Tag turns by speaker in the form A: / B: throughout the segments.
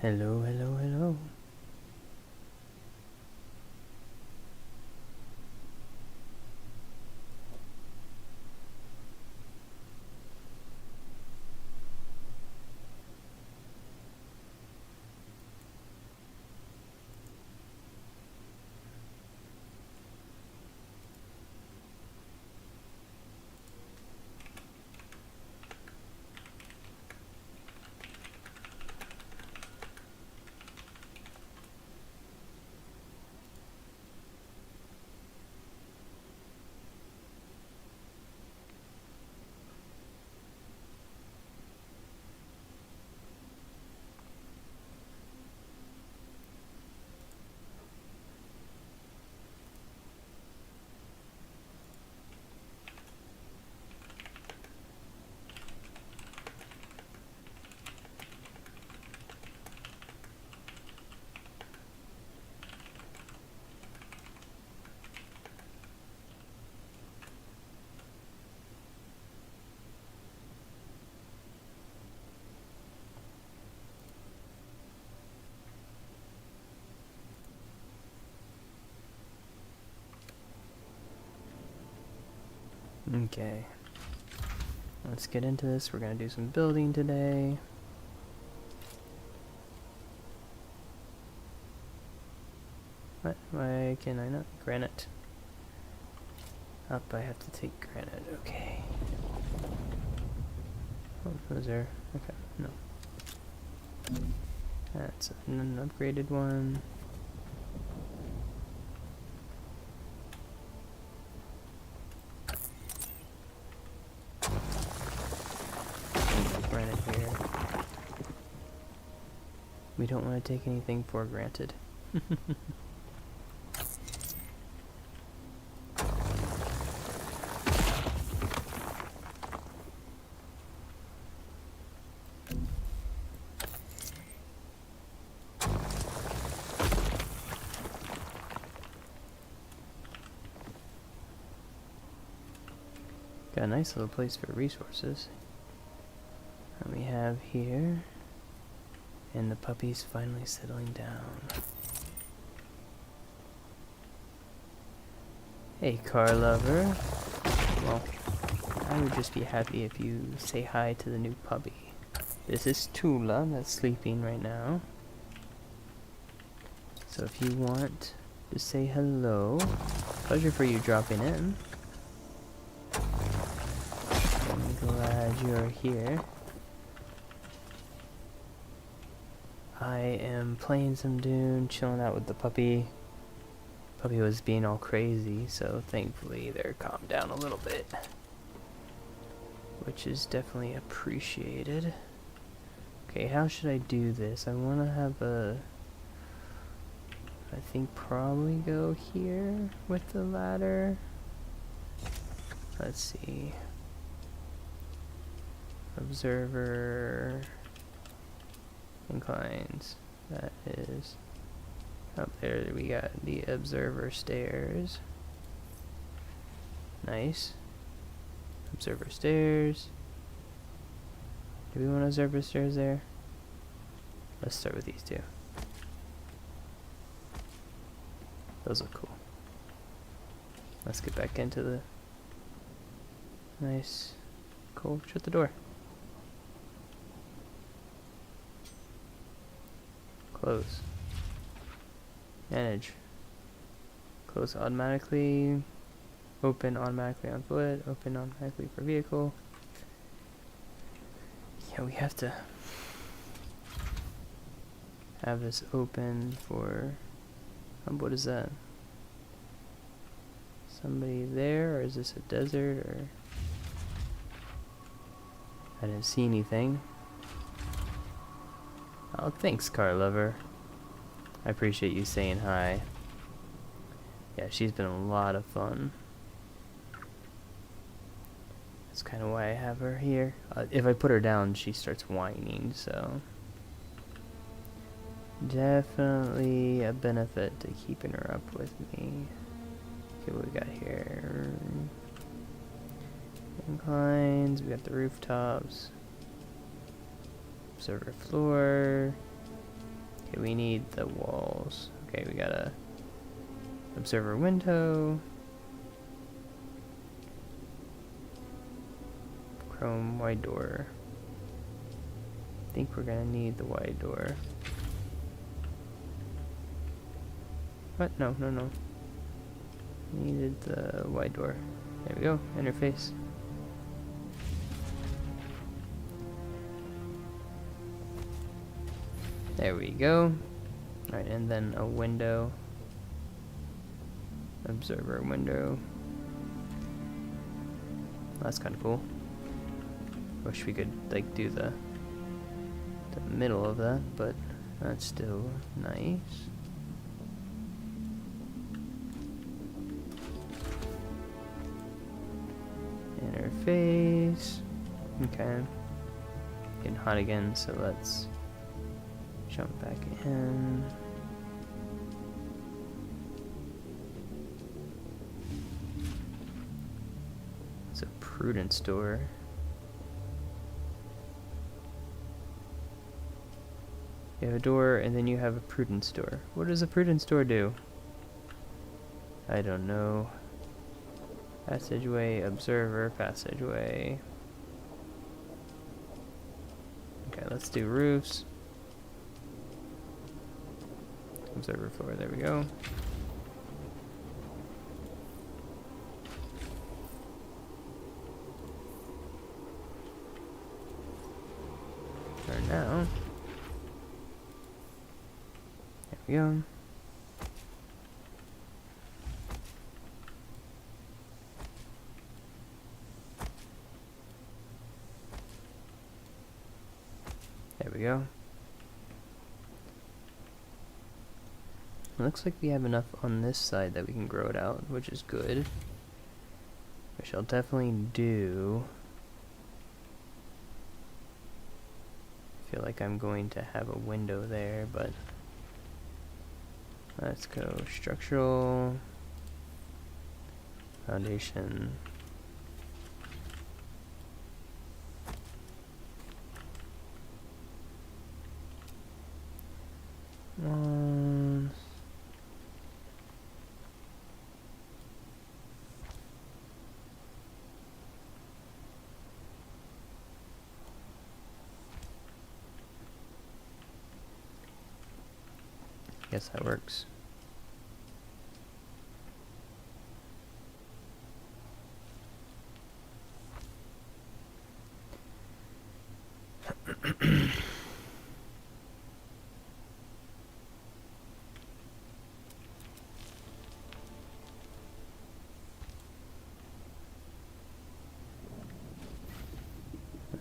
A: Hello, hello, hello. Okay. Let's get into this. We're gonna do some building today. What? Why can I not? Granite. Up, I have to take granite. Okay. Oh, was there? Okay, no. That's an upgraded one. Granite here. We don't want to take anything for granted. Got a nice little place for resources. And we have here, and the puppy's finally settling down. Hey, car lover. Well, I would just be happy if you say hi to the new puppy. This is Tula that's sleeping right now. So if you want to say hello, pleasure for you dropping in. I'm glad you're here. I am playing some Dune, chilling out with the puppy. Puppy was being all crazy, so thankfully they're calmed down a little bit, which is definitely appreciated. Okay, how should I do this? I want to have I think probably go here with the ladder. Let's see. Observer inclines. That is up there. We got the observer stairs. Nice. Observer stairs. Do we want observer stairs there? Let's start with these two. Those look cool. Let's get back into the nice. Cool. Shut the door. Close. Manage. Close automatically. Open automatically on foot. Open automatically for vehicle. Yeah, we have to have this open for... what is that? Somebody there, or is this a desert, or... I didn't see anything. Oh, thanks, car lover. I appreciate you saying hi. Yeah, she's been a lot of fun. That's kind of why I have her here. If I put her down, she starts whining, so... Definitely a benefit to keeping her up with me. Okay, what we got here? Inclines, we got the rooftops. Observer floor. Okay, we need the walls. Okay, we got a observer window. Chrome wide door. I think we're gonna need the wide door. What? No, no, no. Needed the wide door. There we go. Interface. There we go. Alright, and then a window. Observer window. That's kind of cool. Wish we could like do the middle of that, but that's still nice. Interface. Okay. Getting hot again, so let's jump back in. It's a prudent store. You have a door, and then you have a prudence door. What does a prudence door do? I don't know. Passageway, observer, passageway. Okay, let's do roofs. Observer floor, there we go. For now. There we go. There we go. It looks like we have enough on this side that we can grow it out, which is good. Which I'll definitely do. I feel like I'm going to have a window there, but let's go structural, foundation. Guess that works.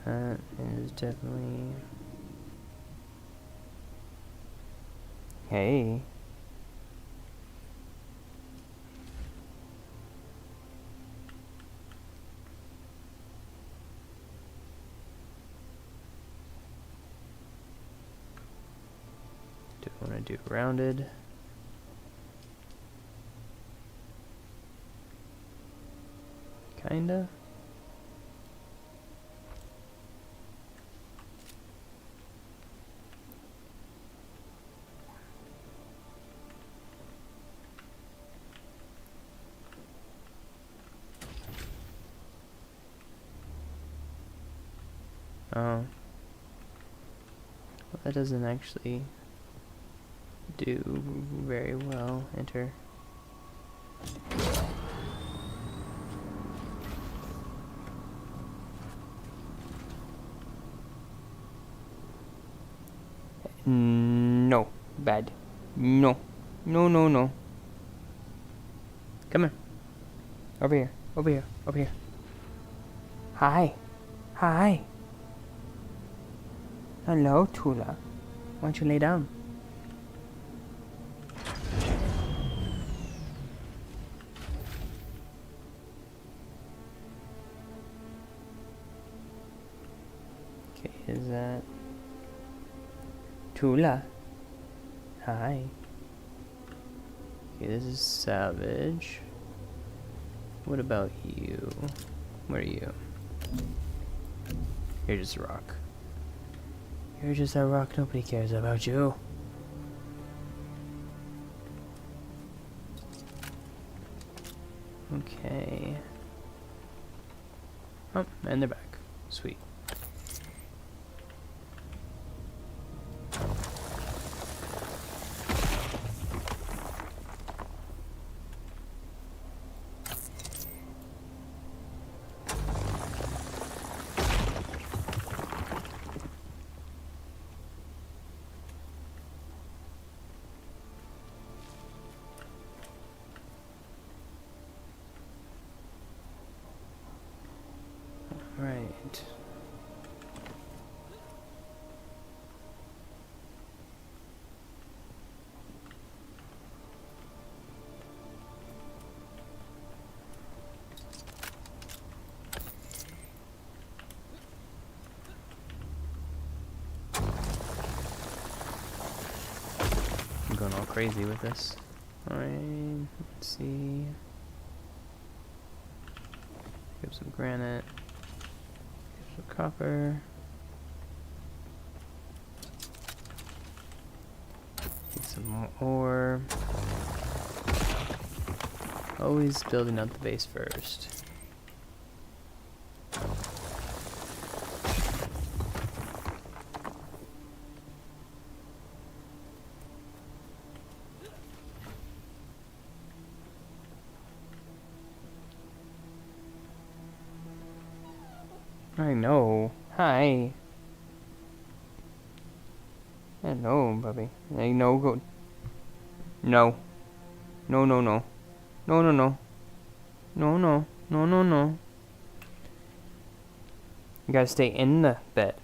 A: That is definitely... Hey. Do I want to do rounded? Kinda. Oh. Well, that doesn't actually do very well. Enter. No. Bad. No. No, no, no. Come here. Over here. Over here. Over here. Hi. Hi. Hello, Tula. Why don't you lay down? Okay, is that Tula? Hi. Okay, this is Savage. What about you? What are you? You're just a rock. You're just a rock. Nobody cares about you. Okay. Oh, and they're back. Sweet. Right. I'm going all crazy with this. Alright, let's see. Give some granite. Give some copper. Get some more ore. Always building up the base first. I know. Hi. Hello, puppy. I know. Go. No. No, no, no. No, no, no. No, no. No, no, no. You gotta stay in the bed.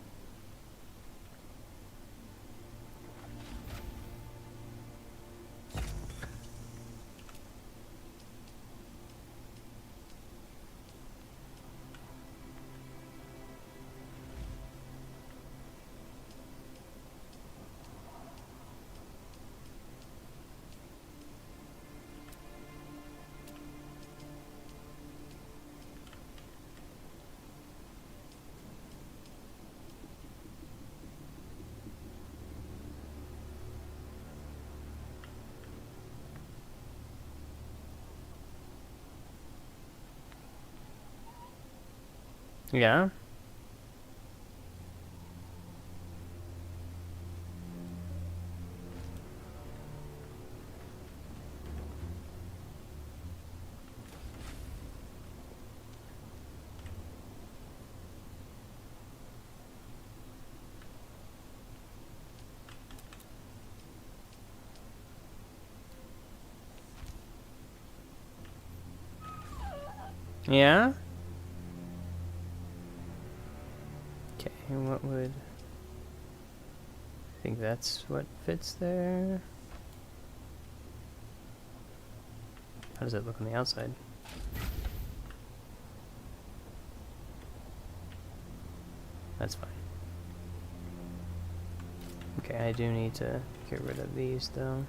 A: Yeah? Yeah? Okay, what would... I think that's what fits there. How does it look on the outside? That's fine. Okay, I do need to get rid of these though.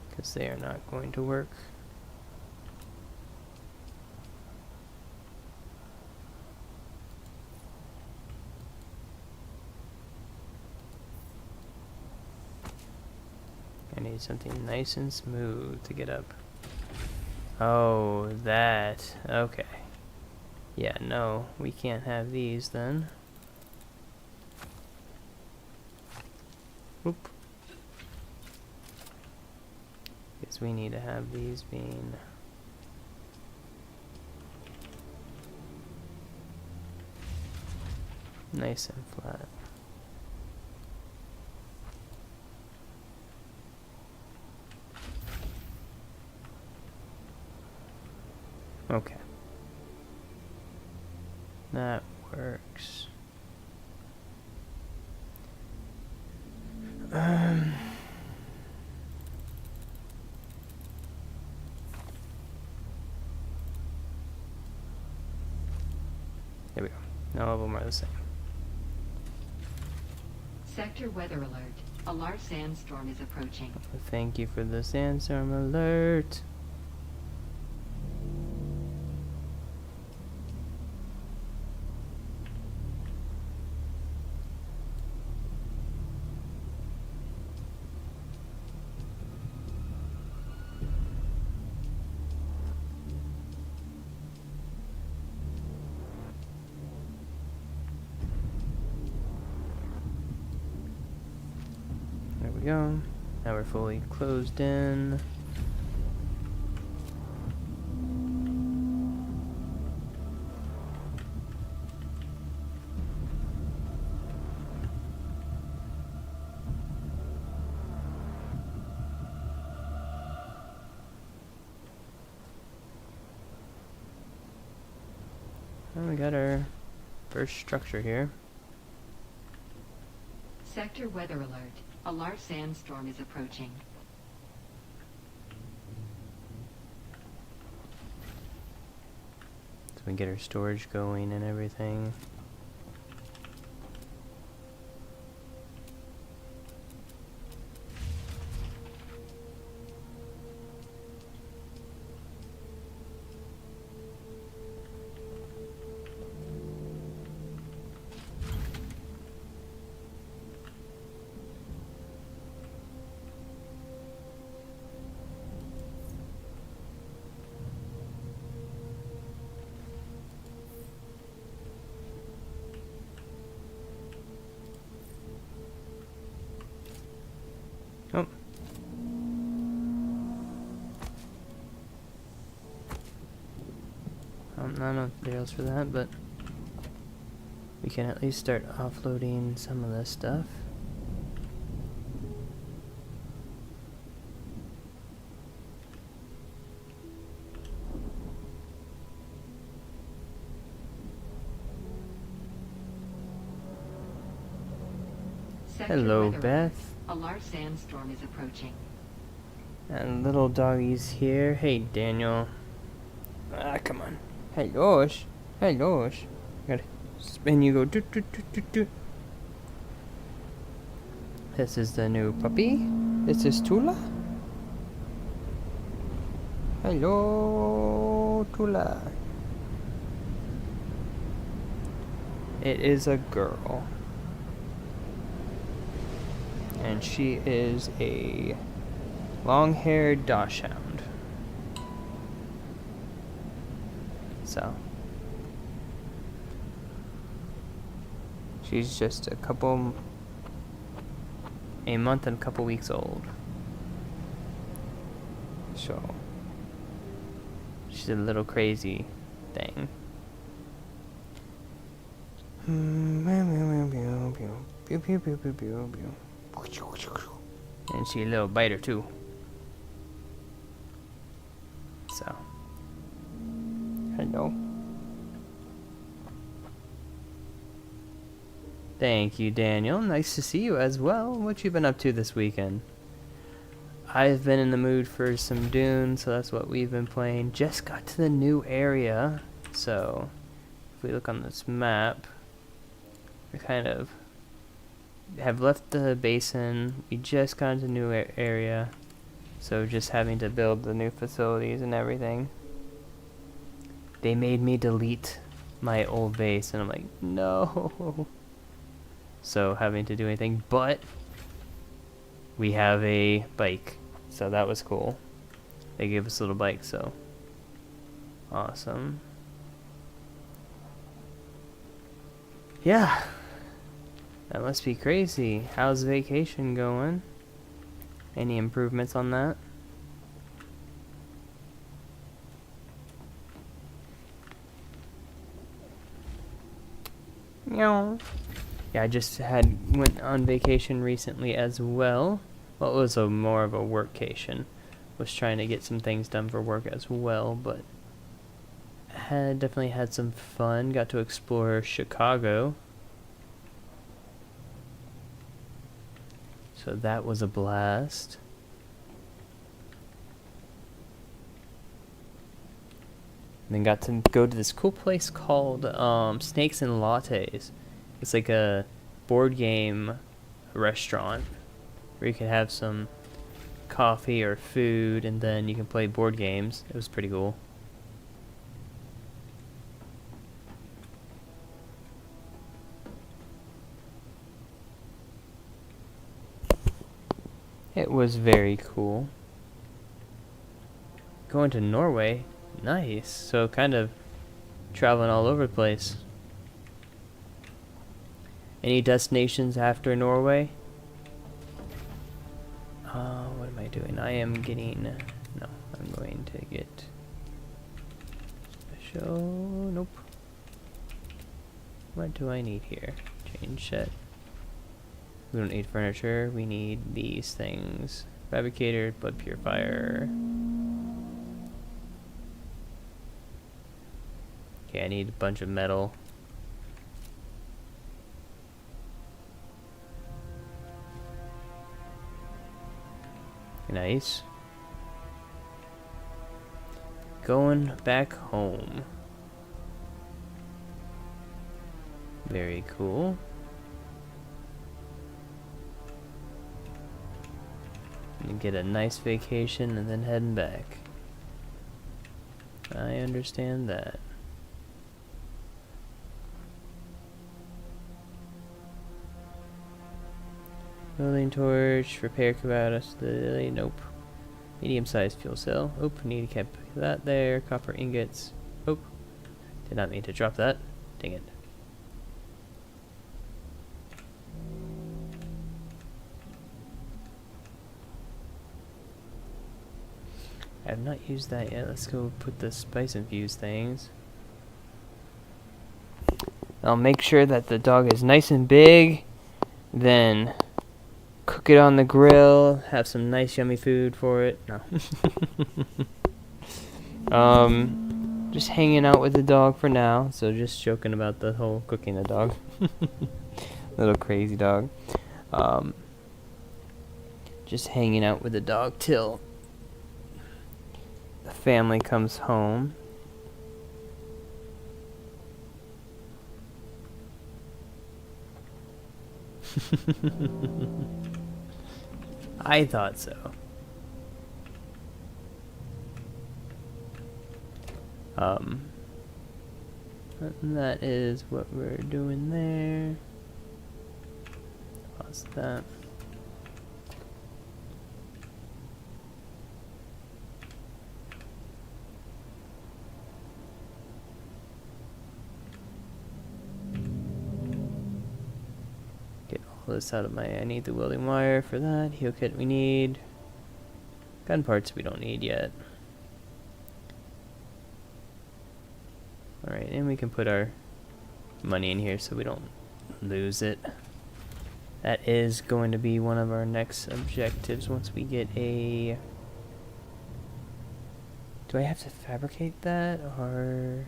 A: Because they are not going to work. I need something nice and smooth to get up. Oh, that. Okay. Yeah, no, we can't have these then. Oop. Because we need to have these being... nice and flat. Okay. That works. There we go. Now all of them are the same.
B: Sector weather alert. A large sandstorm is approaching.
A: Thank you for the sandstorm alert. go. Now we're fully closed in. And we got our first structure here.
B: Sector weather alert. A large sandstorm is approaching.
A: So we can get our storage going and everything. Oh. Not enough materials for that, but we can at least start offloading some of this stuff.
B: Sector
A: Hello,
B: weather alert.
A: Beth.
B: A large sandstorm is approaching.
A: And little doggy's here. Hey, Daniel. Ah, come on. Hellosh. Hellosh. Gotta spin you go doot doot doot doot doot. This is the new puppy. This is Tula. Hello, Tula. It is a girl. And she is a long-haired dachshund. So she's just a month and a couple weeks old. So she's a little crazy thing. And she a little biter too. So hello. Thank you, Daniel. Nice to see you as well. What you been up to this weekend? I've been in the mood for some Dune, so that's what we've been playing. Just got to the new area, so if we look on this map, we kind of have left the basin. We just got into the new area, so just having to build the new facilities and everything. They made me delete my old base, and I'm like, no. So having to do anything, but we have a bike, so that was cool. They gave us a little bike, so awesome. Yeah, that must be crazy. How's vacation going? Any improvements on that? Meow. Yeah, I just went on vacation recently as well. Well, it was more of a workcation. Was trying to get some things done for work as well, but definitely had some fun. Got to explore Chicago. So that was a blast. And then got to go to this cool place called Snakes and Lattes. It's like a board game restaurant where you can have some coffee or food and then you can play board games. It was pretty cool. It was very cool. Going to Norway, nice. So kind of traveling all over the place. Any destinations after Norway? doing? I am getting... No, I'm going to get... Special... Nope. What do I need here? Change set. We don't need furniture. We need these things. Fabricator, blood purifier. Okay, I need a bunch of metal. Nice. Going back home. Very cool. And get a nice vacation and then heading back. I understand that. Building torch, repair apparatus, nope. Medium-sized fuel cell. Oop, need to keep that there. Copper ingots. Oop. Did not mean to drop that. Dang it. I have not used that yet. Let's go put the spice-infused things. I'll make sure that the dog is nice and big. Then cook it on the grill. Have some nice yummy food for it. No. Just hanging out with the dog for now. So just joking about the whole cooking the dog. Little crazy dog. Just hanging out with the dog till the family comes home. I thought so. And that is what we're doing there. Pause that. Get all this out of my... I need the welding wire for that. Heel kit we need. Gun parts we don't need yet. Alright, and we can put our money in here so we don't lose it. That is going to be one of our next objectives once we get a... Do I have to fabricate that, or...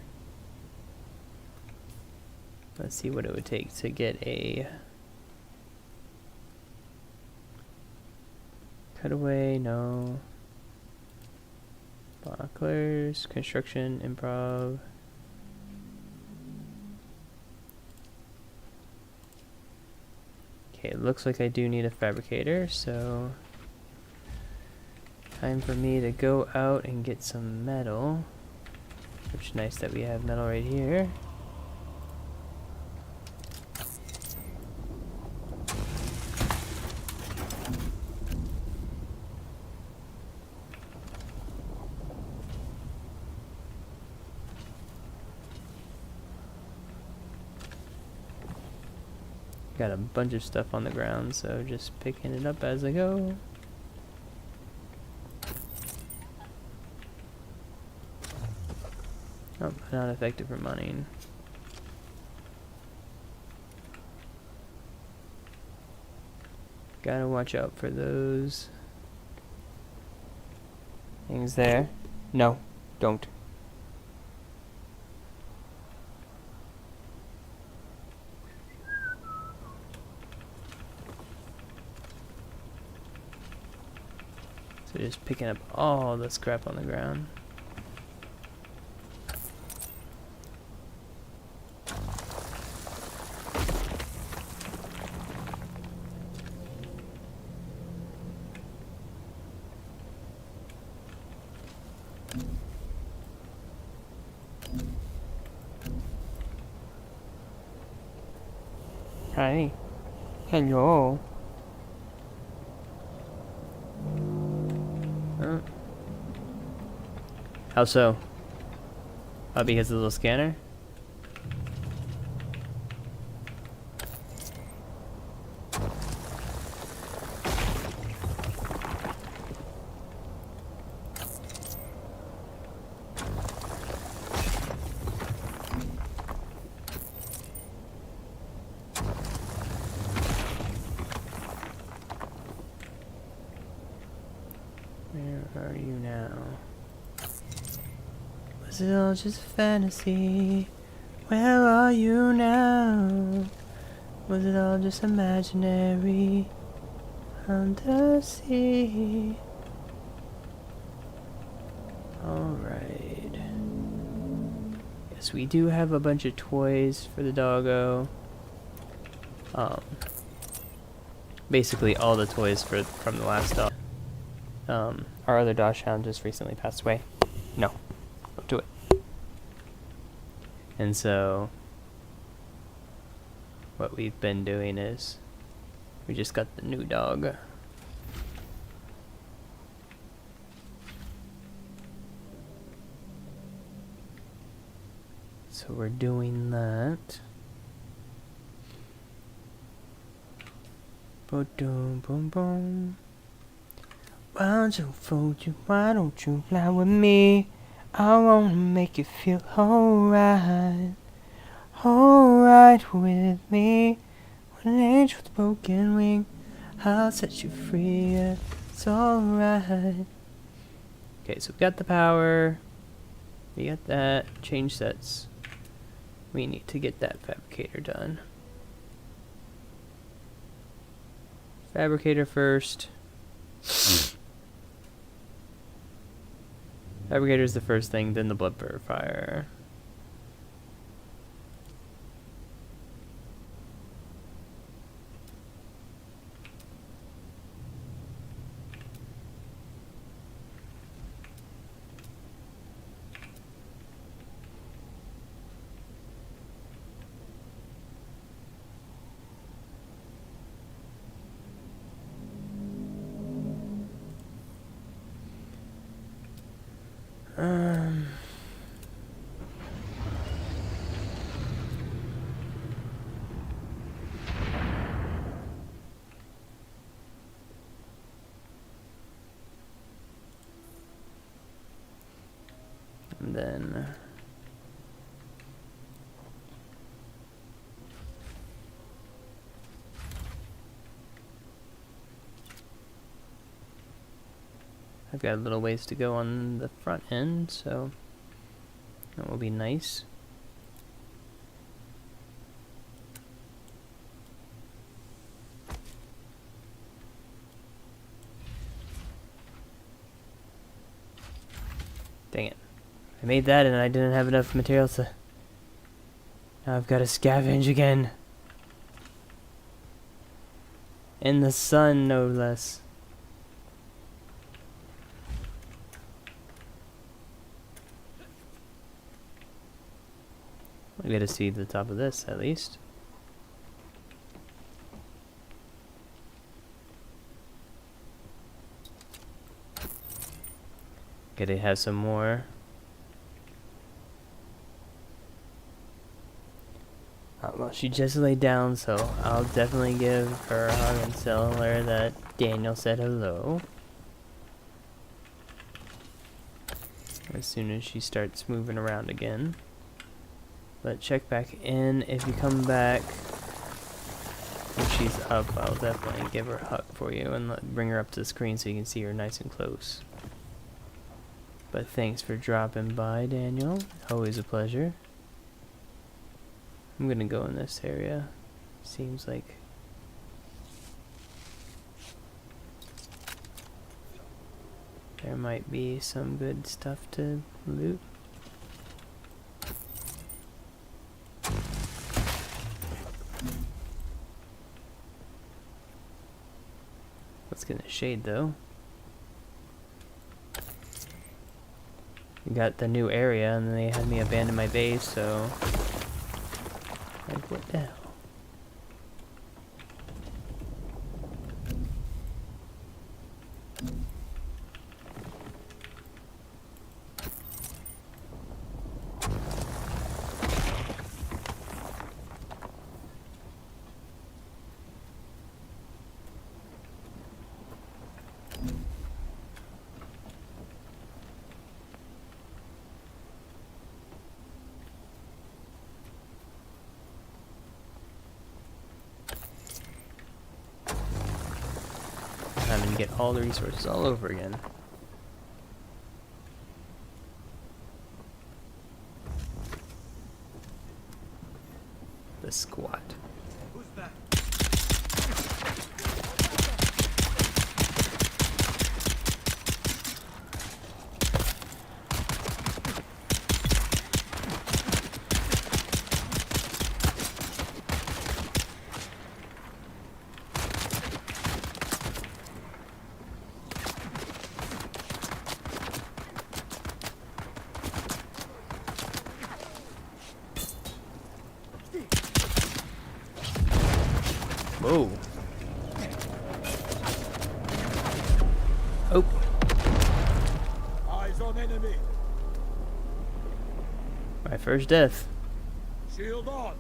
A: Let's see what it would take to get a... Cutaway, no. Bucklers, construction, improv... Okay, it looks like I do need a fabricator, so time for me to go out and get some metal. Which is nice that we have metal right here. Got a bunch of stuff on the ground, so just picking it up as I go. Oh, not effective for mining. Gotta watch out for those things there. No, don't. So just picking up all the scrap on the ground. Hi. Hello. How so? Oh, because of the little scanner? Where are you now? Was it all just fantasy? Where are you now? Was it all just imaginary? Undersea. Alright. Yes, we do have a bunch of toys for the doggo. Basically all the toys from the last dog. Our other dachshund just recently passed away. No, don't do it. And so, what we've been doing is, we just got the new dog. So we're doing that. Boom, boom, boom. Why don't you fly with me? I wanna make you feel alright. Alright with me. When an angel with a broken wing, I'll set you free. It's alright. Okay, so we got the power. We got that. Change sets. We need to get that fabricator done. Fabricator first. Fabricator's the first thing, then the blood purifier. And then I've got a little ways to go on the front end, so that will be nice. Dang it. I made that and I didn't have enough material to... Now I've got to scavenge again. In the sun, no less. I gotta see the top of this, at least. Gotta have some more. Well, she just laid down, so I'll definitely give her a hug and tell her that Daniel said hello. As soon as she starts moving around again. But check back in. If you come back when she's up, I'll definitely give her a hug for you and bring her up to the screen so you can see her nice and close. But thanks for dropping by, Daniel. Always a pleasure. I'm gonna go in this area. Seems like there might be some good stuff to loot. Let's get in the shade though. We got the new area and they had me abandon my base, so like what the hell? Time to get all the resources all over again. The squat.
C: Who's that?
A: Whoa. Oh.
C: Eyes on enemy.
A: My first death.
C: Shield on.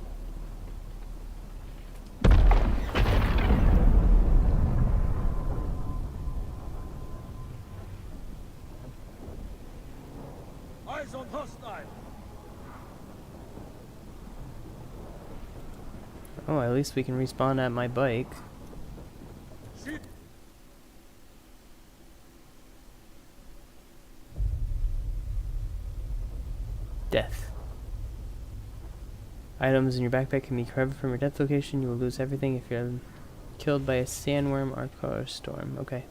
C: Eyes on hostile.
A: Oh, at least we can respawn at my bike.
C: Shield.
A: Death. Items in your backpack can be recovered from your death location. You will lose everything if you're killed by a sandworm or car storm. Okay.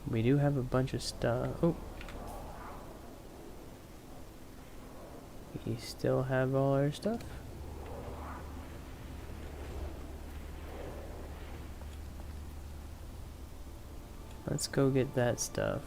A: We do have a bunch of stuff. Oh. We still have all our stuff. Let's go get that stuff.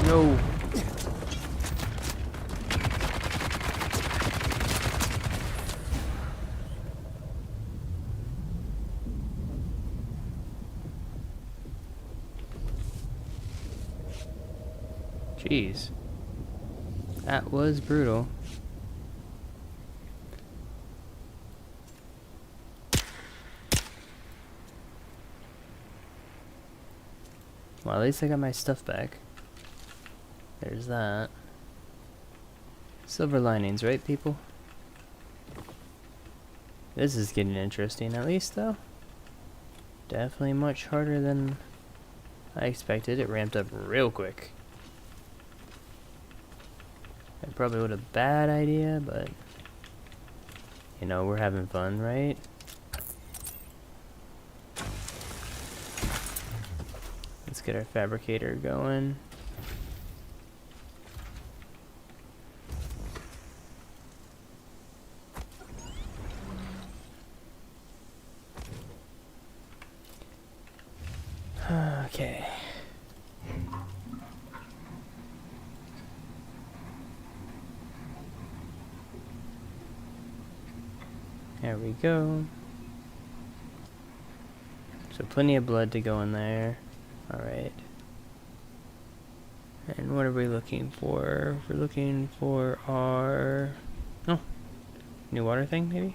A: No. Jeez. That was brutal. Well, at least I got my stuff back. There's that. Silver linings, right, people? This is getting interesting, at least, though. Definitely much harder than I expected. It ramped up real quick. It probably was a bad idea, but you know, we're having fun, right? Let's get our fabricator going. Okay. There we go. So plenty of blood to go in there. Alright. And what are we looking for? We're looking for our... Oh. New water thing, maybe?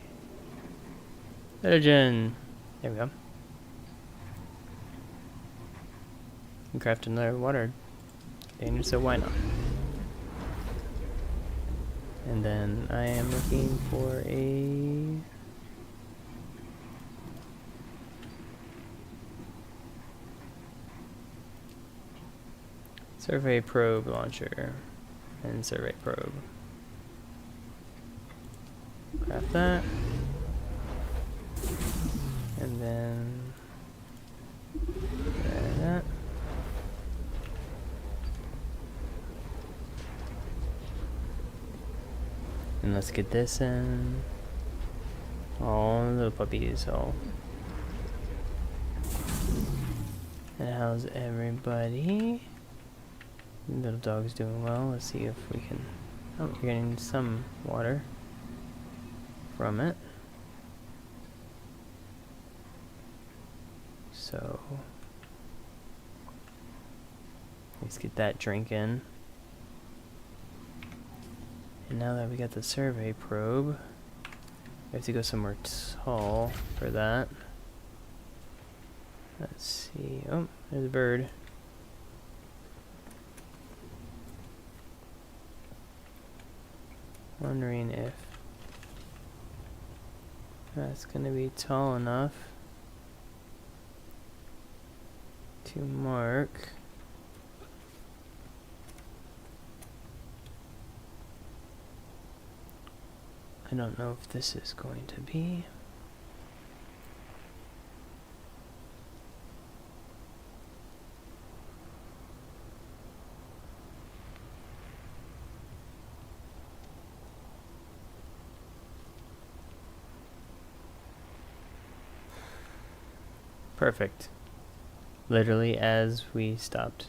A: Legend. There we go. And craft another water container, so why not? And then I am looking for a... survey probe launcher. And survey probe. Craft that. And then... And let's get this in. Oh, little puppies. Oh. And how's everybody? Little dog's doing well. Let's see if we can... Oh, we're getting some water from it. So... let's get that drink in. And now that we got the survey probe, we have to go somewhere tall for that. Let's see. Oh, there's a bird. Wondering if that's gonna be tall enough to mark. I don't know if this is going to be. Perfect. Literally as we stopped.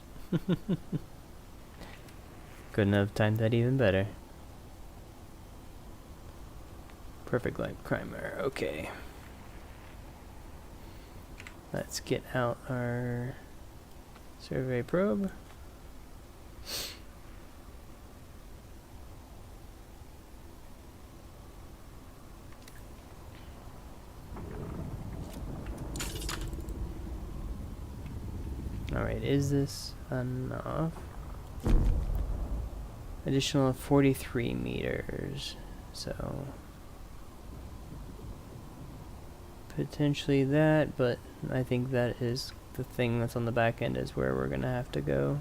A: Couldn't have timed that even better. Perfect light primer. Okay. Let's get out our survey probe. Alright, is this enough? Additional 43 meters. So... potentially that, but I think that is the thing that's on the back end is where we're gonna have to go.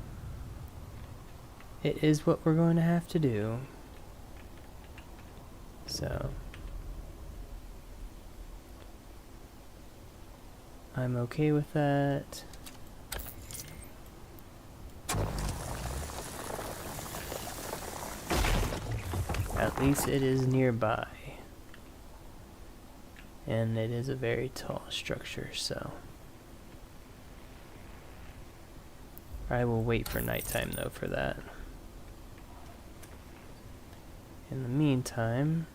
A: It is what we're going to have to do. So I'm okay with that. At least it is nearby. And it is a very tall structure, so I will wait for nighttime though for that. In the meantime,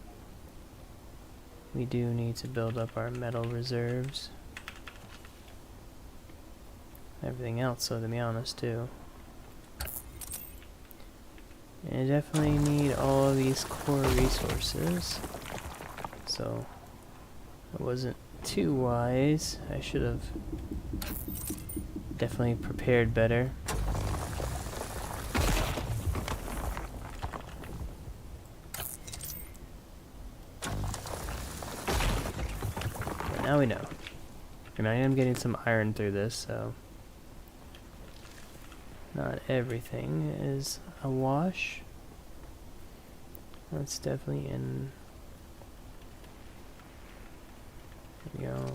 A: we do need to build up our metal reserves. Everything else, so to be honest, too. And I definitely need all of these core resources. So I wasn't too wise. I should have definitely prepared better. But now we know. And I am getting some iron through this, so not everything is a wash. That's definitely in. There we go.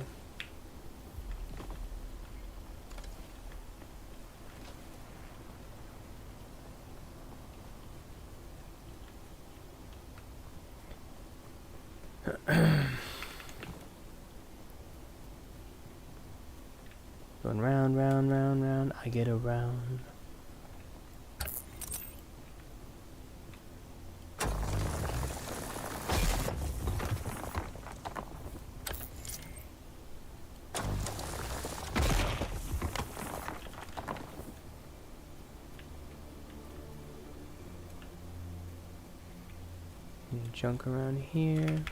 A: Going round, round, round, round, I get around. Junk around here.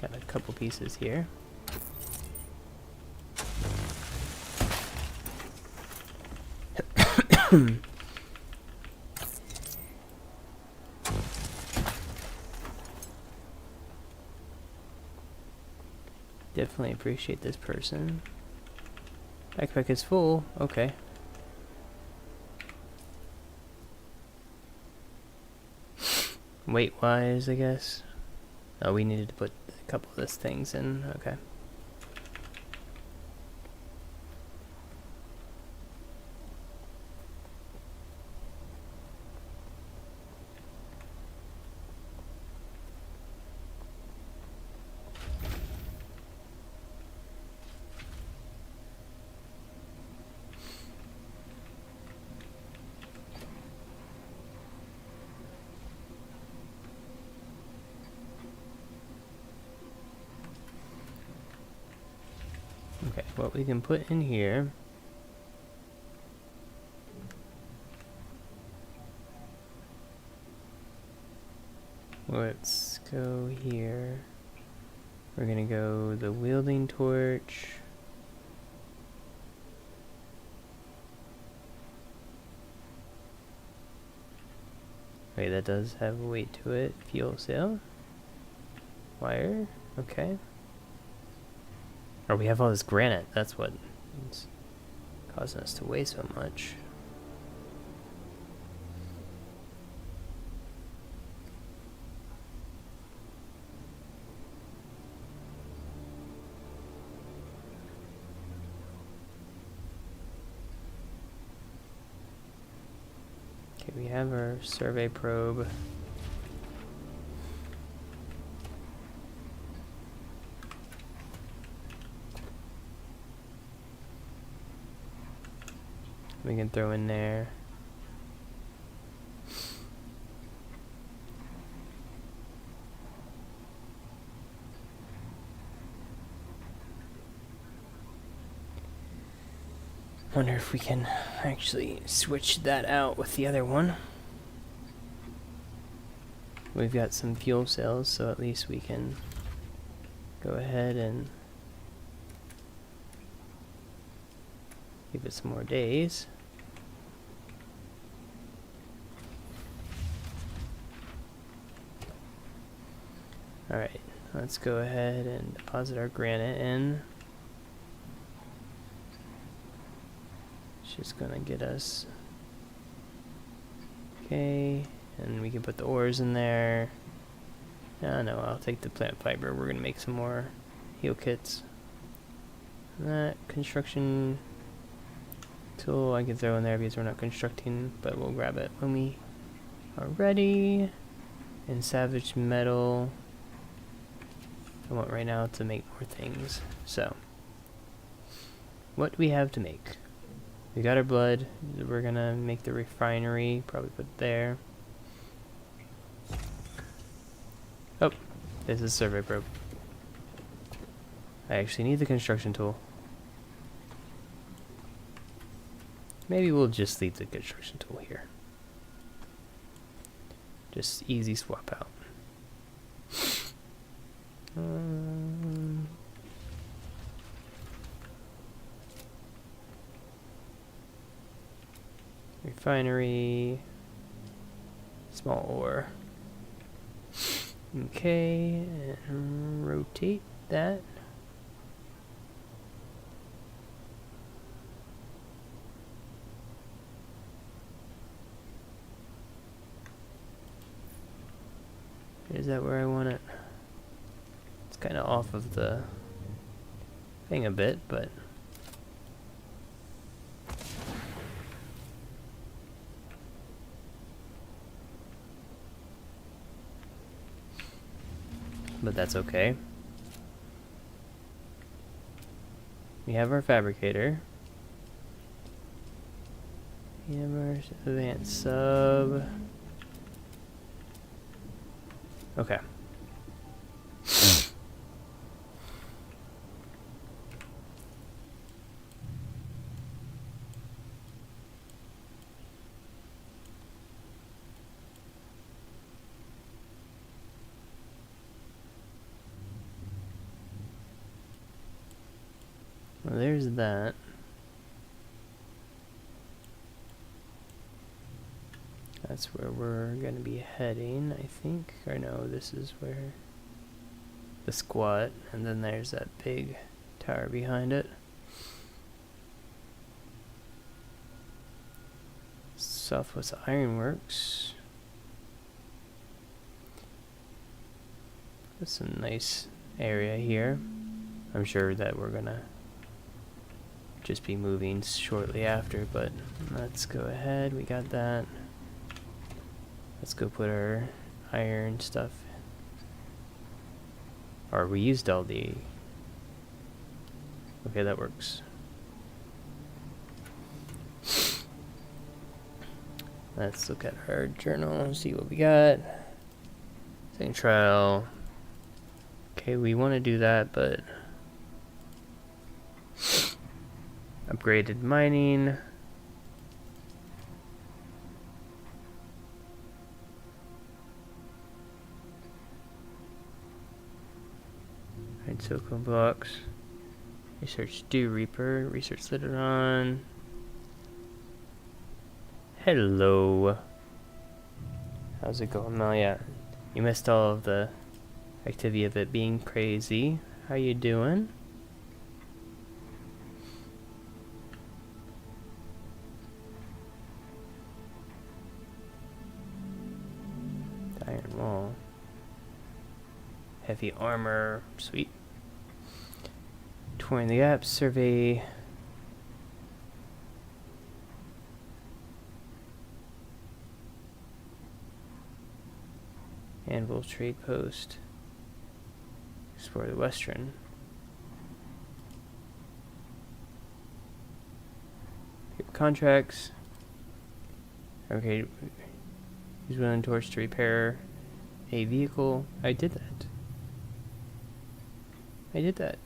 A: Got a couple pieces here. Definitely appreciate this person. Backpack is full. Okay. Weight-wise, I guess. Oh, we needed to put a couple of these things in. Okay. Okay, what we can put in here. Let's go here. We're gonna go the wielding torch. Wait, that does have a weight to it. Fuel cell. Wire. Okay. Or we have all this granite. That's what is causing us to weigh so much. Okay, we have our survey probe. We can throw in there. Wonder if we can actually switch that out with the other one. We've got some fuel cells, so at least we can go ahead and give it some more days. Alright, let's go ahead and deposit our granite in. It's just gonna get us. Okay, and we can put the ores in there. No, I'll take the plant fiber. We're gonna make some more heal kits. That construction tool I can throw in there because we're not constructing, but we'll grab it when we are ready. And salvage metal. I want right now to make more things. So, what do we have to make? We got our blood. We're gonna make the refinery. Probably put it there. Oh, this is survey probe. I actually need the construction tool. Maybe we'll just leave the construction tool here. Just easy swap out. Refinery, small ore. Okay, and rotate that. Is that where I want it? It's kind of off of the thing a bit, but that's okay. We have our fabricator. We have our advanced sub. Okay. Well, there's that. That's where we're going to be heading, I think. Or no, this is where the squat, and then there's that big tower behind it. Southwest Ironworks. That's a nice area here. I'm sure that we're going to just be moving shortly after, but let's go ahead. We got that. Let's go put our iron stuff. Or we used all the... Okay, that works. Let's look at our journal and see what we got. Same trial. Okay, we want to do that, but... Upgraded mining. Right, silicone blocks. Research Dew Reaper. Research Literon. Hello. How's it going? Oh yeah, you missed all of the activity of it being crazy. How you doing? Iron wall. Heavy armor. Sweet. Touring the gap. Survey. Anvil trade post. Explore the western. Contracts. Okay. Use wheeling torch to repair a vehicle. I did that. I did that.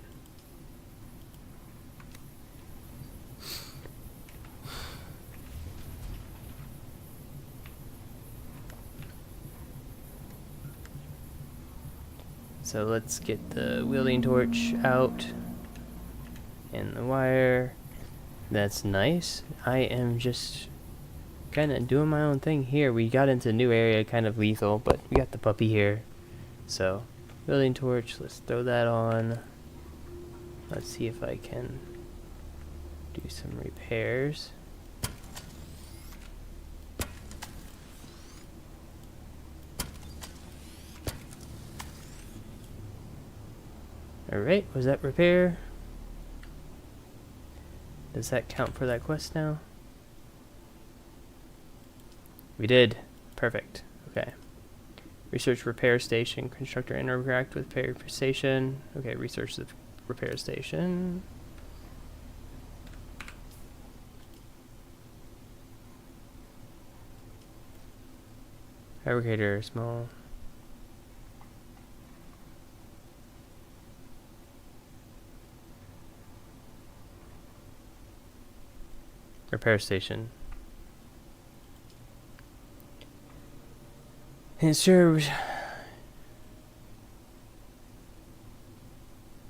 A: So let's get the wielding torch out and the wire. That's nice. I am just kind of doing my own thing here. We got into a new area, kind of lethal, but we got the puppy here. So, wielding torch, let's throw that on. Let's see if I can do some repairs. Alright, was that repair? Does that count for that quest now? We did. Perfect. Okay. Research repair station. Constructor interact with repair station. Okay, research the repair station. Fabricator, small. Repair station. It serves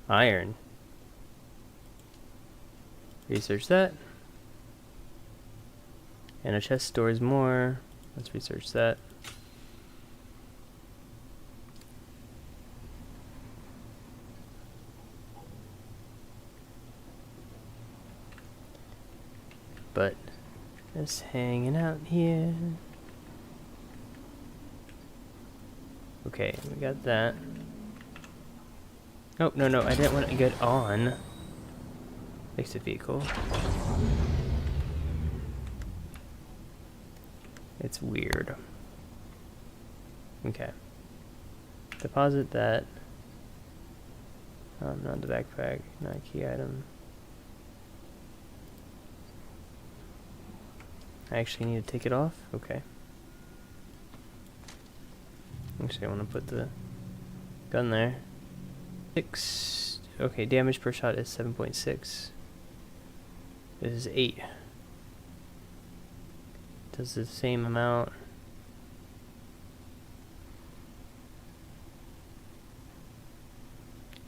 A: iron. Research that. And a chest stores more. Let's research that. But just hanging out here. Okay, we got that. Oh, no, I didn't want to get on. Fix the vehicle. It's weird. Okay. Deposit that. Not the backpack, not a key item. I actually need to take it off? Okay. Actually, I want to put the gun there. 6. Okay, damage per shot is 7.6. This is 8. Does the same amount.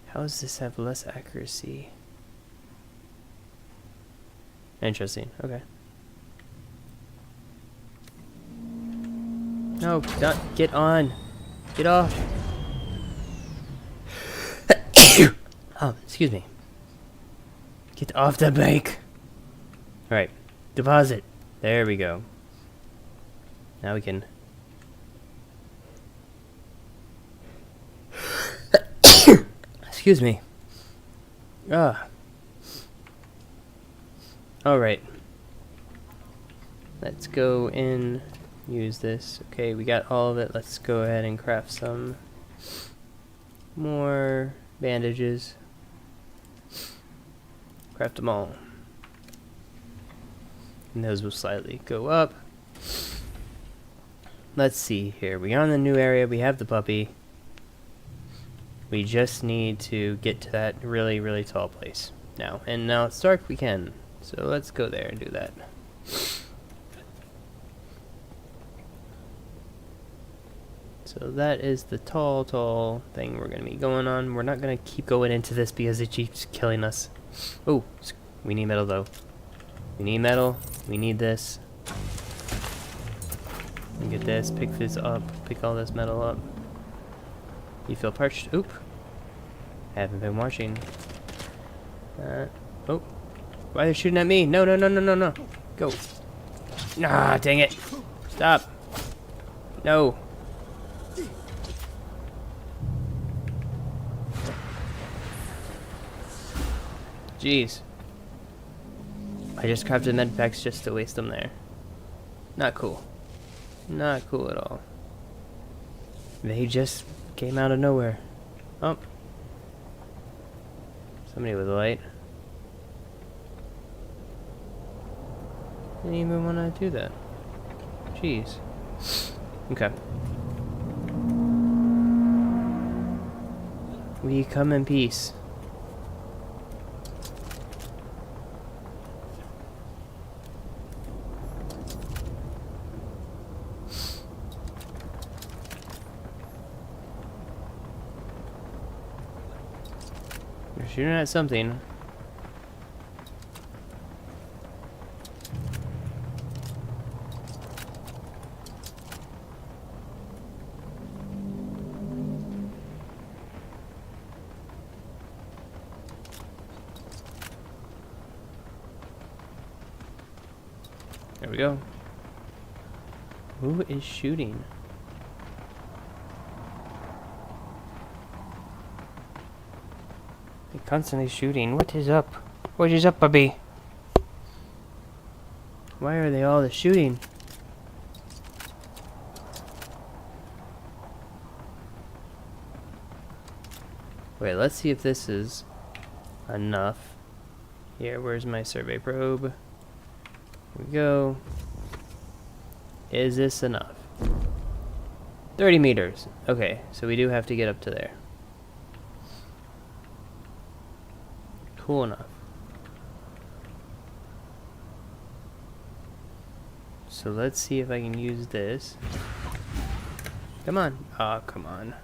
A: How does this have less accuracy? Interesting. Okay. No, not get on. Get off. Oh, excuse me. Get off the bike. Alright. Deposit. There we go. Now we can. Excuse me. Alright. Let's go in. Use this. Okay, we got all of it. Let's go ahead and craft some more bandages. Craft them all. And those will slightly go up. Let's see here. We're on the new area. We have the puppy. We just need to get to that really, really tall place now. And now it's dark. We can. So let's go there and do that. So that is the tall thing we're going to be going on. We're not going to keep going into this because it keeps killing us. Oh, we need metal though. We need metal. We need this. Get this. Pick this up. Pick all this metal up. You feel parched? Oop. Haven't been watching. Oh. Why are they shooting at me? No, no, no, no, no, no. Go. Ah, dang it. Stop. No. Jeez. I just crafted med packs just to waste them there. Not cool. Not cool at all. They just came out of nowhere. Oh. Somebody with a light. Didn't even want to do that. Jeez. Okay. We come in peace. You're shooting at something. There we go. Who is shooting? They're constantly shooting. What is up? What is up, Bubby? Why are they all shooting? Wait, let's see if this is enough. Here, where's my survey probe? Here we go. Is this enough? 30 meters. Okay, so we do have to get up to there. Cool enough. So let's see if I can use this. Come on. Oh, come on.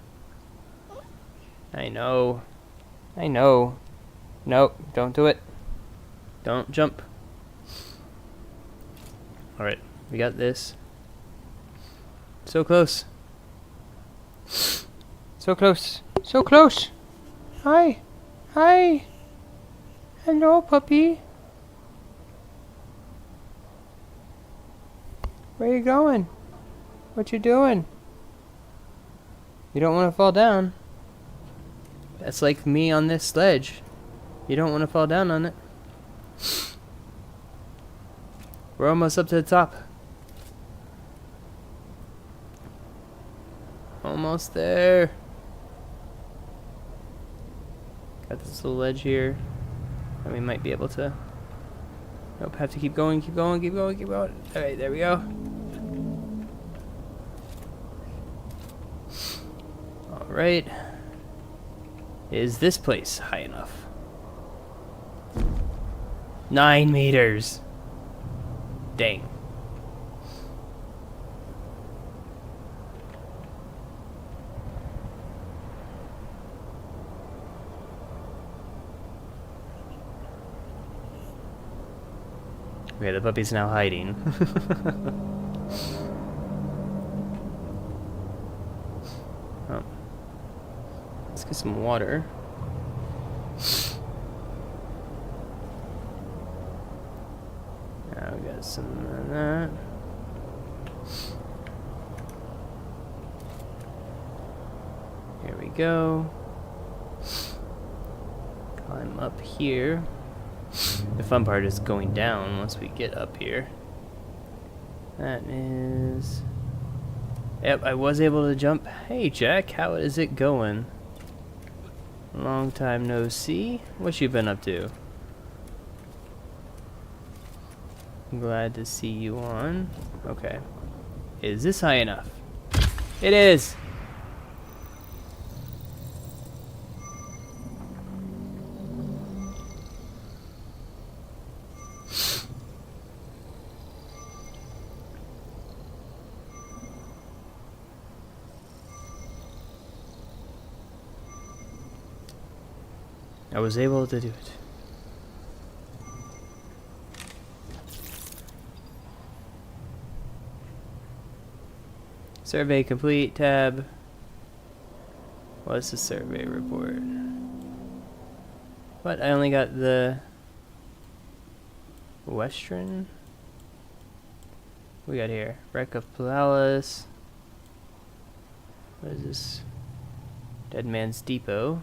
A: I know. I know. Nope, don't do it. Don't jump. Alright, we got this. So close. So close. So close. Hi. Hi. Hello, puppy. Where you going? What you doing? You don't want to fall down. That's like me on this sledge. You don't want to fall down on it. We're almost up to the top. Almost there. Got this little ledge here. And we might be able to... Nope, have to keep going, keep going, keep going, keep going. Alright, there we go. Alright. Is this place high enough? 9 meters. Dang. Okay, the puppy's now hiding. Oh. Let's get some water. Now we got some of that. Here we go. Climb up here. The fun part is going down once we get up here. That is... Yep, I was able to jump. Hey Jack, how is it going? Long time no see. What you been up to? Glad to see you on. Okay. Is this high enough? It is! I was able to do it. Survey complete tab. What's the survey report? What? I only got the Western. We got here wreck of Palace. What is this? Dead Man's Depot.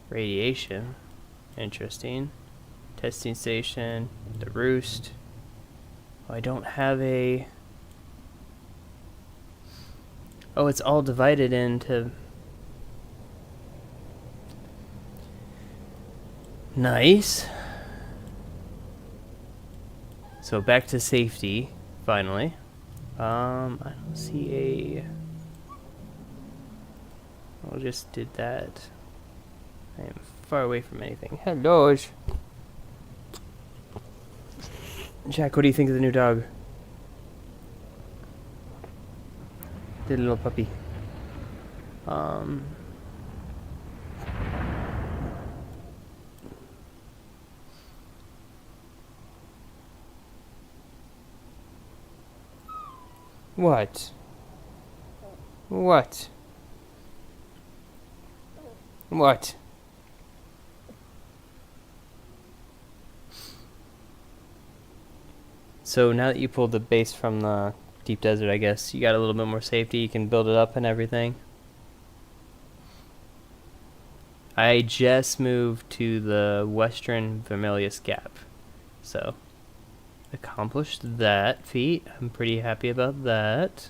A: Radiation. Interesting. Testing station. The Roost. Oh, I don't have a... Oh, it's all divided into... Nice. So back to safety, finally. I don't see a... I just did that. I am far away from anything. Hello. Jack, what do you think of the new dog? The little puppy. What? What? What? So now that you pulled the base from the deep desert, I guess you got a little bit more safety. You can build it up and everything. I just moved to the western Vermillius gap, so accomplished that feat. I'm pretty happy about that.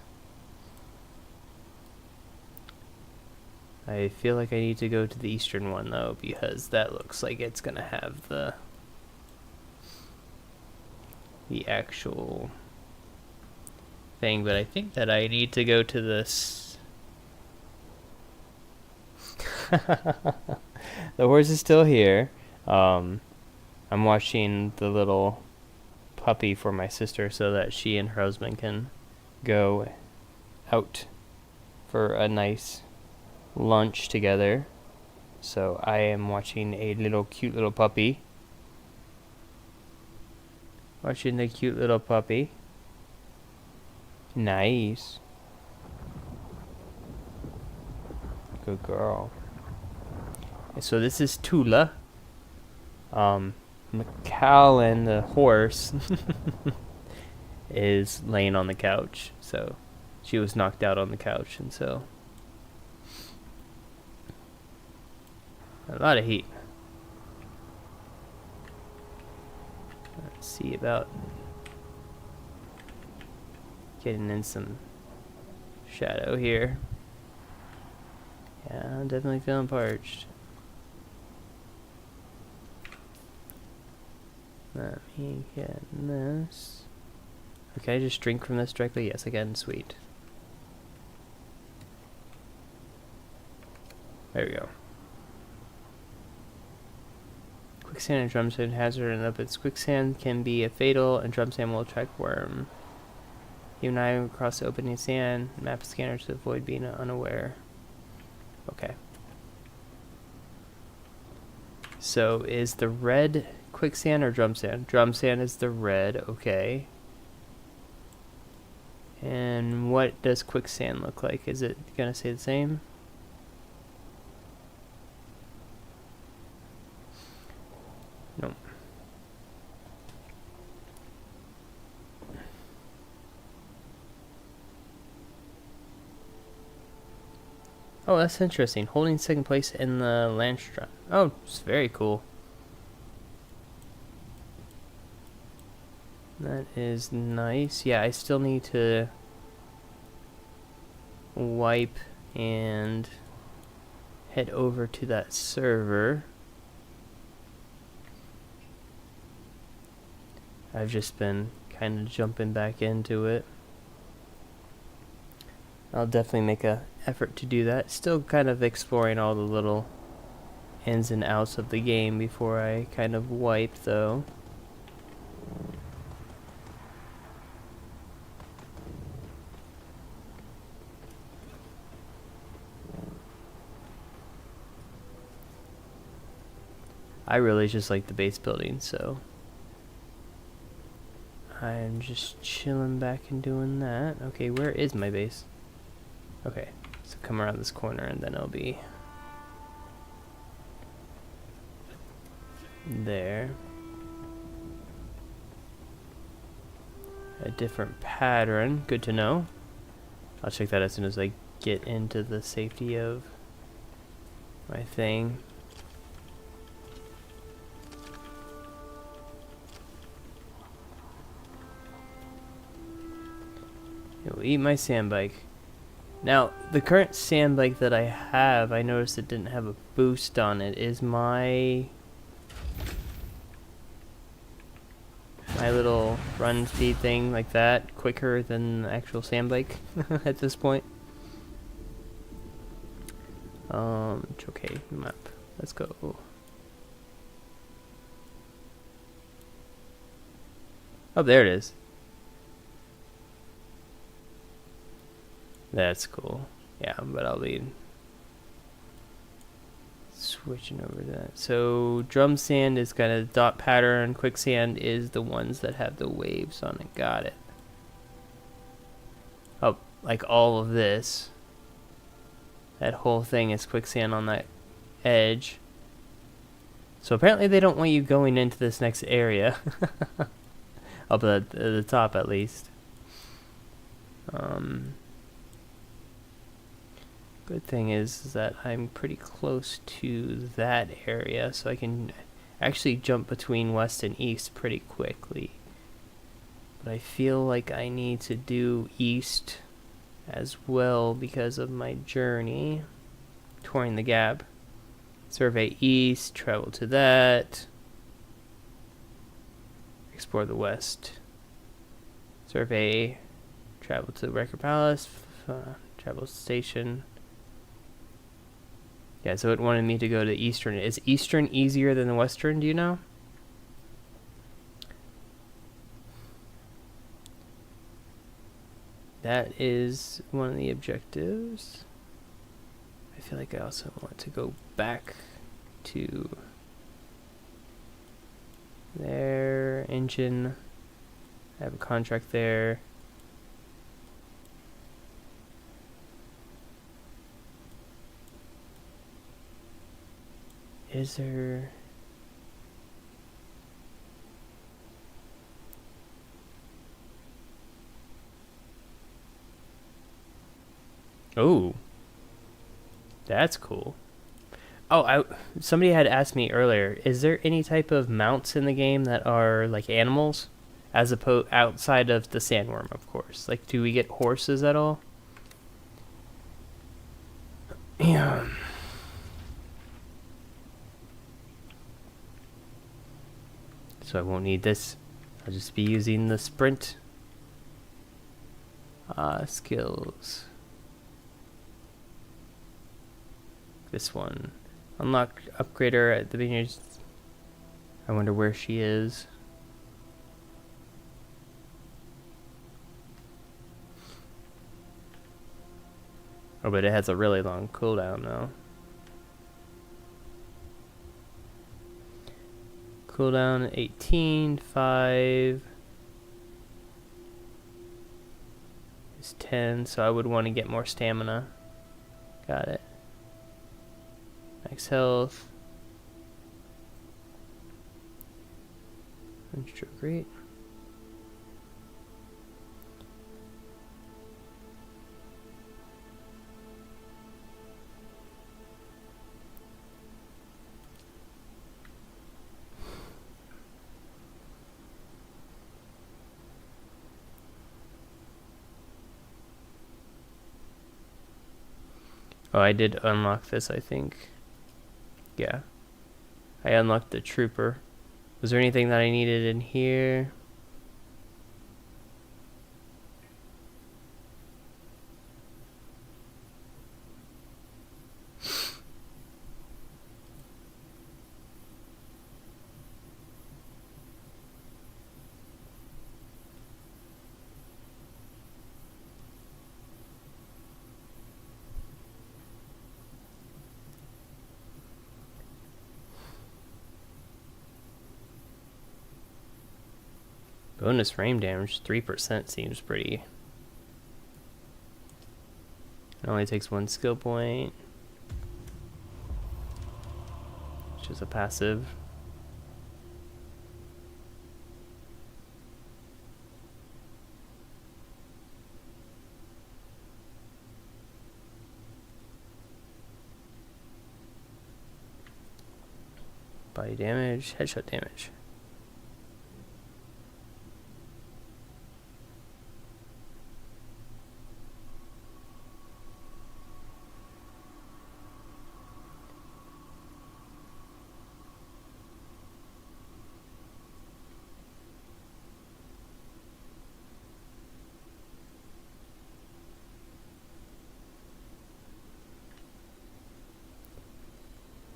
A: I feel like I need to go to the eastern one though, because that looks like it's gonna have the actual thing, but I think that I need to go to this. The horse is still here. I'm watching the little puppy for my sister so that she and her husband can go out for a nice lunch together. So I am watching a cute little puppy. Watching the cute little puppy. Nice. Good girl. So this is Tula. Macallan, the horse, is laying on the couch. So she was knocked out on the couch, and so a lot of heat. Let's see about getting in some shadow here. Yeah, I'm definitely feeling parched. Let me get this. Okay, I just drink from this directly? Yes, I can. Sweet. There we go. Quicksand and drum sand hazard and up its quicksand can be a fatal, and drum sand will attract worm. Even I across the opening sand, map scanner to avoid being unaware. Okay. So is the red quicksand or drum sand? Drum sand is the red, okay. And what does quicksand look like? Is it gonna say the same? No. Oh, that's interesting. Holding second place in the Landstrom. Oh, it's very cool. That is nice. Yeah, I still need to wipe and head over to that server. I've just been kind of jumping back into it. I'll definitely make a effort to do that. Still kind of exploring all the little ins and outs of the game before I kind of wipe though. I really just like the base building, so I'm just chilling back and doing that. Okay, where is my base? Okay, so come around this corner and then it'll be there. A different pattern, good to know. I'll check that as soon as I get into the safety of my thing. It'll eat my sand bike. Now, the current sand bike that I have, I noticed it didn't have a boost on it. Is my little run speed thing like that quicker than the actual sand bike at this point? It's okay. Map. Let's go. Oh, there it is. That's cool. Yeah, but I'll be switching over to that. So drum sand is got a dot pattern. Quicksand is the ones that have the waves on it. Got it. Oh, like all of this. That whole thing is quicksand on that edge. So apparently they don't want you going into this next area. Up at the top at least. Good thing is that I'm pretty close to that area, so I can actually jump between west and east pretty quickly. But I feel like I need to do east as well because of my journey. Touring the gap. Survey east, travel to that. Explore the west. Survey, travel to the Record Palace, travel station. Yeah, so it wanted me to go to Eastern. Is Eastern easier than the Western, do you know? That is one of the objectives. I feel like I also want to go back to their engine. I have a contract there. Is there... Oh, that's cool. Oh, somebody had asked me earlier, is there any type of mounts in the game that are like animals? As opposed outside of the sandworm, of course. Like, do we get horses at all? Yeah. So I won't need this. I'll just be using the sprint skills. This one. Unlock upgrader at the beginning. I wonder where she is. Oh, but it has a really long cooldown now. Cooldown 18, 5 is 10, so I would want to get more stamina. Got it. Max health. Extra great. Oh, I did unlock this, I think. Yeah. I unlocked the trooper. Was there anything that I needed in here? Bonus frame damage, 3% seems pretty. It only takes 1 skill point. Which is a passive. Body damage, headshot damage.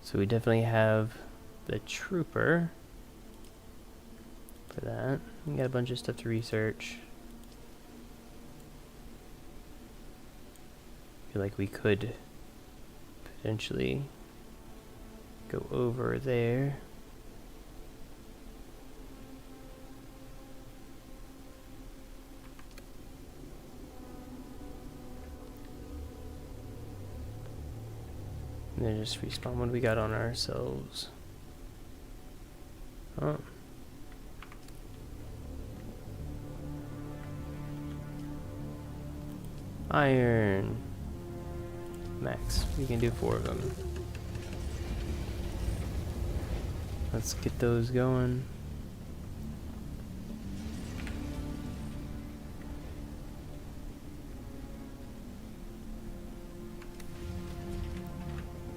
A: So we definitely have the trooper for that. We got a bunch of stuff to research. Feel like we could potentially go over there. And then just respawn what we got on ourselves. Oh. Iron. Max. We can do 4 of them. Let's get those going.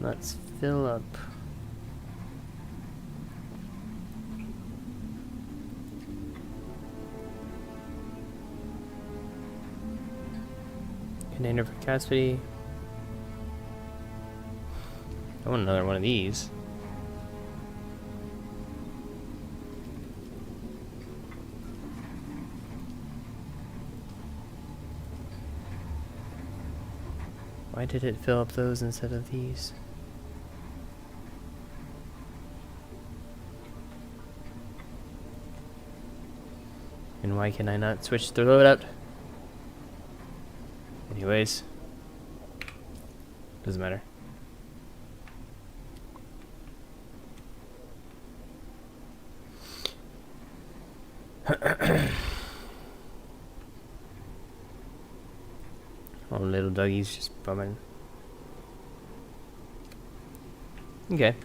A: Let's fill up. Container for Cassidy. I want another one of these. Why did it fill up those instead of these? And why can I not switch the loadout? Anyways. Doesn't matter. Oh, little doggies just bumming. Okay.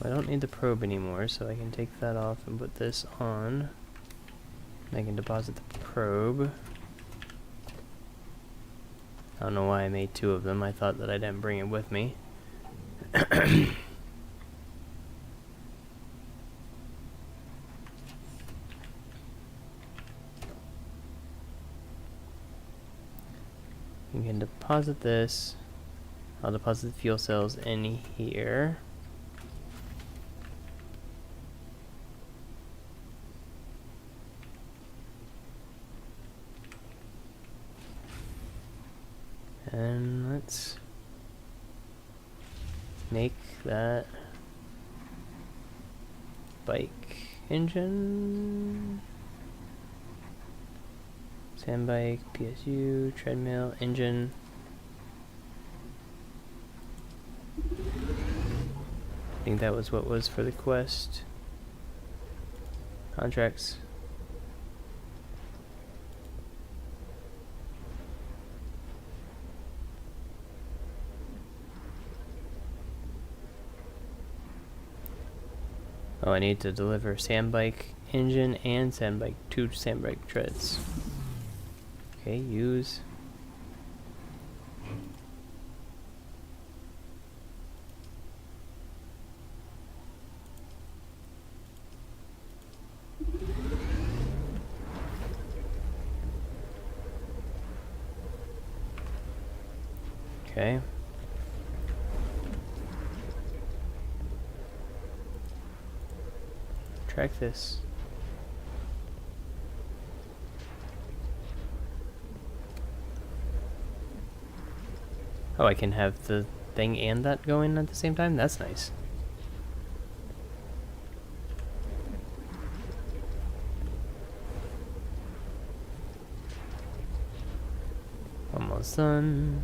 A: I don't need the probe anymore, so I can take that off and put this on. I can deposit the probe. I don't know why I made 2 of them. I thought that I didn't bring it with me. You can deposit this. I'll deposit the fuel cells in here. And let's make that bike engine, sand bike, PSU, treadmill, engine. I think that was what was for the quest. Contracts. Oh, I need to deliver sandbike engine and sandbike, 2 sandbike treads. Okay, use. Okay. Track this. Oh, I can have the thing and that going at the same time? That's nice. Almost done.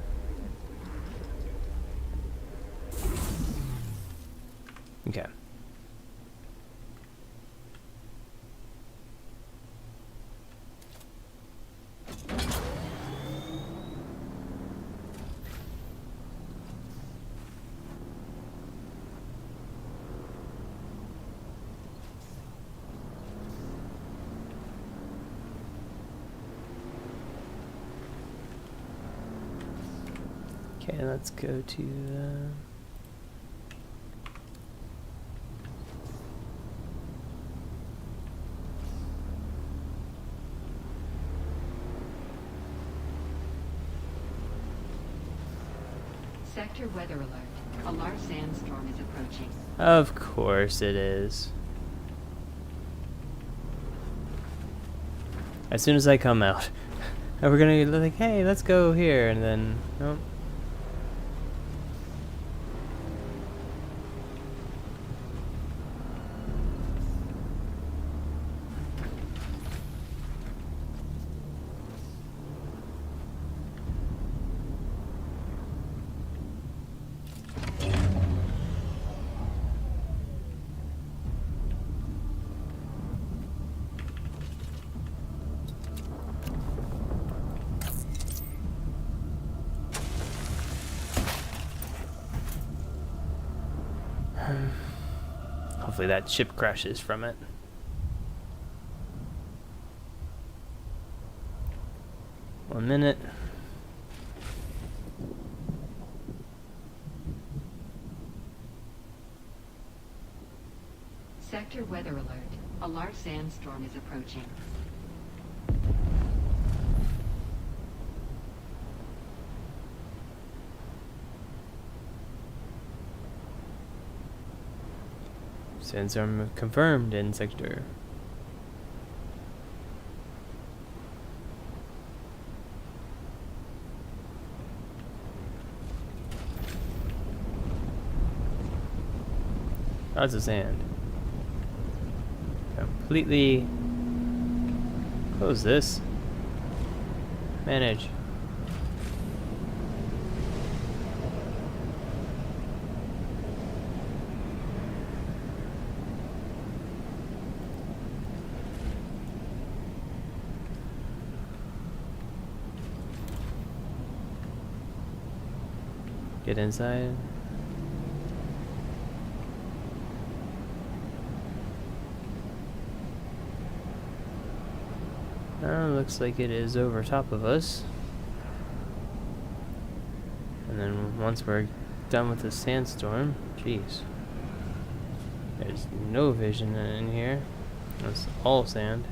A: Okay. Okay, let's go to
B: Sector weather alert. A large sandstorm is approaching.
A: Of course it is. As soon as I come out. And we're gonna be like, hey, let's go here, and then, nope. Hopefully that ship crashes from it. One minute.
B: Sector weather alert. A large sandstorm is approaching.
A: Sandstorm confirmed in sector. Lots of sand. Completely close this. Manage. Get inside. Looks like it is over top of us. And then once we're done with the sandstorm, jeez. There's no vision in here. It's all sand.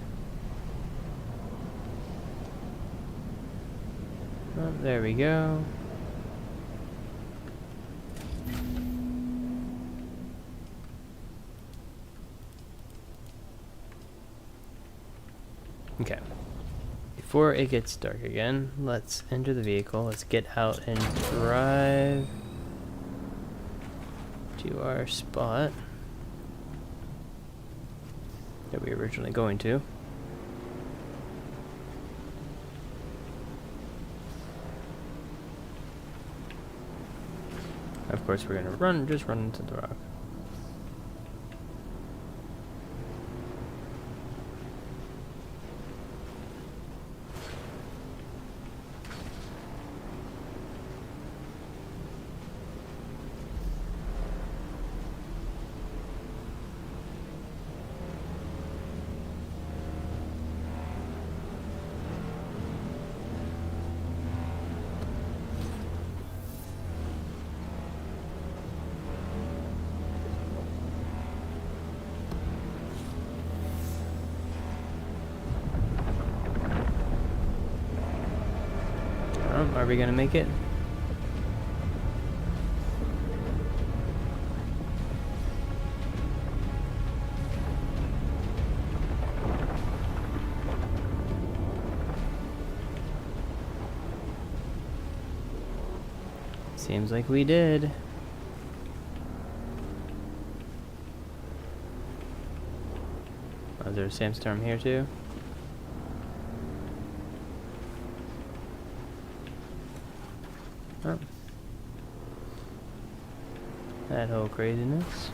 A: Oh, there we go. Okay. Before it gets dark again, let's enter the vehicle. Let's get out and drive to our spot that we were originally going to. Of course, we're gonna just run into the rock. Are we gonna make it? Seems like we did. Oh, is there a sandstorm here too? Oh. That whole craziness.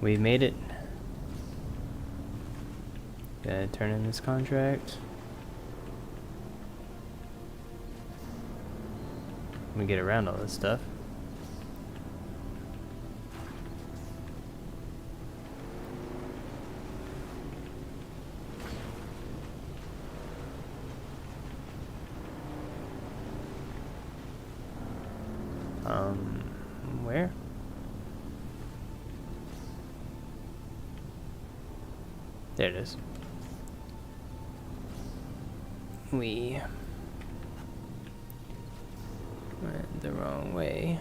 A: We made it. Gotta turn in this contract. We get around all this stuff. Where? There it is. We went the wrong way.